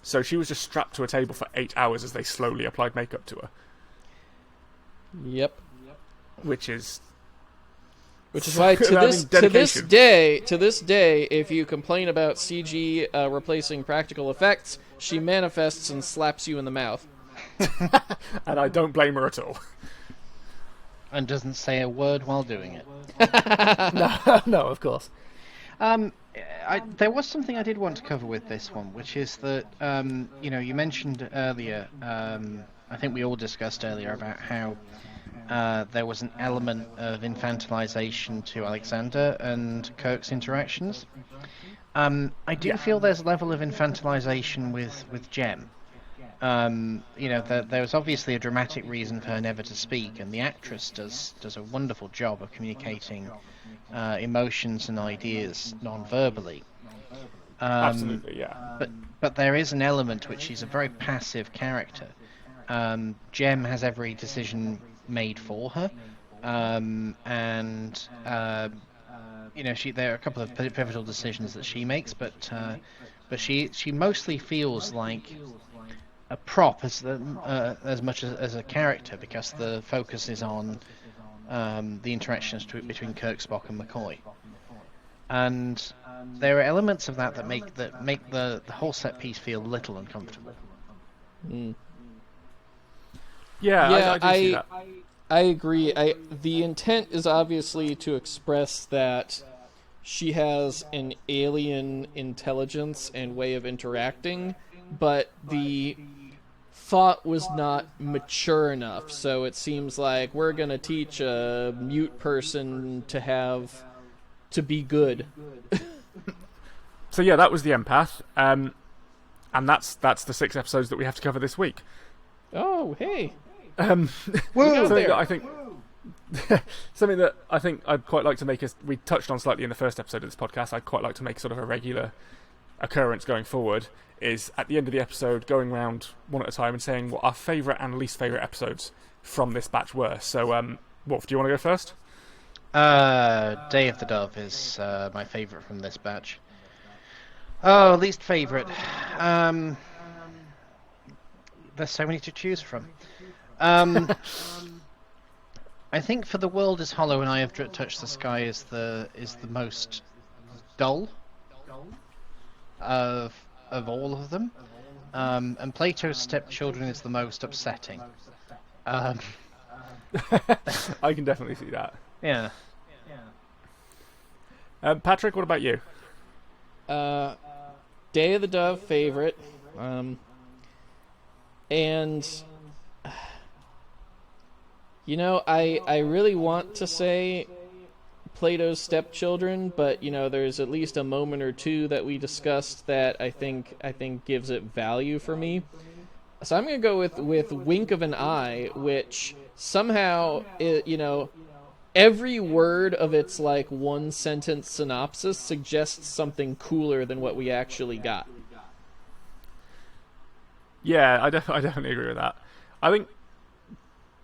So she was just strapped to a table for 8 hours as they slowly applied makeup to her, Yep. which is why to I mean, this dedication. day, if you complain about CG replacing practical effects, she manifests and slaps you in the mouth. and I don't blame her at all. And doesn't say a word while doing it. No, of course. There was something I did want to cover with this one, which is that you mentioned earlier. I think we all discussed earlier about how there was an element of infantilization to Alexander and Kirk's interactions. I do feel there's a level of infantilization with Jem. There was obviously a dramatic reason for her never to speak, and the actress does a wonderful job of communicating emotions and ideas non-verbally. Absolutely, yeah. But there is an element to which she's a very passive character. Jem has every decision made for her, there are a couple of pivotal decisions that she makes, but she mostly feels like a prop as much as a character, because the focus is on the interactions between Kirk, Spock, and McCoy, and there are elements of that make the whole set piece feel a little uncomfortable. Yeah, I do see that. I agree. The intent is obviously to express that she has an alien intelligence and way of interacting, but the thought was not mature enough. So it seems like we're going to teach a mute person to be good. So yeah, that was the empath, and that's the 6 episodes that we have to cover this week. Oh, hey. Something that I think I'd quite like to make we touched on slightly in the first episode of this podcast. I'd quite like to make sort of a regular occurrence going forward, is at the end of the episode going round one at a time and saying what our favourite and least favourite episodes from this batch were. So, Wolf, do you want to go first? Day of the Dove is my favourite from this batch. Oh, least favourite. There's so many to choose from. I think For the World is Hollow and I Have Touched the Sky is the most dull of of all of them. And Plato's stepchildren is the most upsetting. I can definitely see that. Yeah. Patrick, what about you? Day of the Dove favorite, and I really want to say Plato's stepchildren, but there's at least a moment or two that we discussed that I think gives it value for me. So I'm gonna go with Wink of an Eye, which somehow every word of its like one sentence synopsis suggests something cooler than what we actually got. Yeah, I definitely agree with that. I think,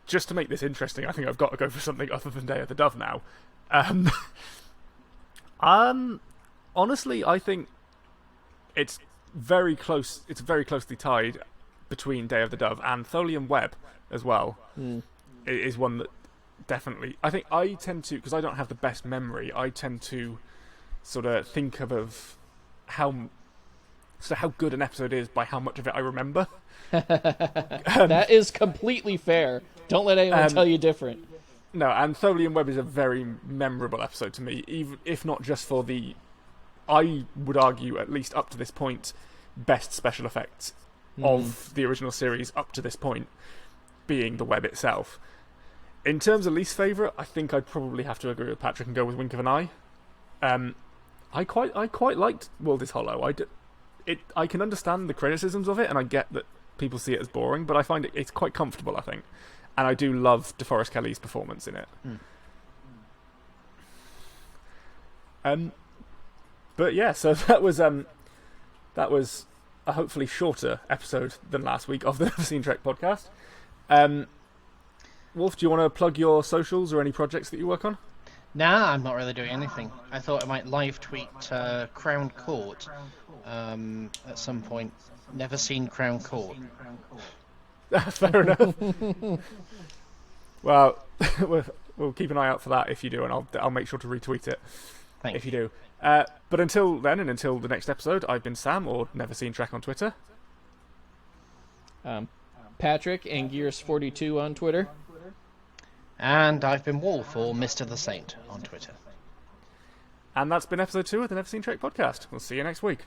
just to make this interesting, I think I've got to go for something other than Day of the Dove now. Honestly, I think it's very close. It's very closely tied between Day of the Dove and Tholian Web as well. It is one that definitely. I think I tend to, because I don't have the best memory, I tend to sort of think of how good an episode is by how much of it I remember. That is completely fair. Don't let anyone tell you different. No, and Tholian Web is a very memorable episode to me, even if not just for the, I would argue, at least up to this point, best special effects of the original series up to this point, being the web itself. In terms of least favourite, I think I'd probably have to agree with Patrick and go with Wink of an Eye. I quite liked World is Hollow. I can understand the criticisms of it, and I get that people see it as boring, but I find it's quite comfortable, I think. And I do love DeForest Kelly's performance in it. But yeah, so that was a hopefully shorter episode than last week of the Never Seen Trek podcast. Wolf, do you want to plug your socials or any projects that you work on? Nah, I'm not really doing anything. I thought I might live tweet Crown Court at some point. Never seen Crown Court. Fair enough. Well, we'll keep an eye out for that if you do, and I'll make sure to retweet it if you do. But until then, and until the next episode, I've been Sam, or Never Seen Trek on Twitter. Patrick, Angears42 on Twitter. And I've been Wolf, or Mr. the Saint on Twitter. And that's been episode 2 of the Never Seen Trek podcast. We'll see you next week.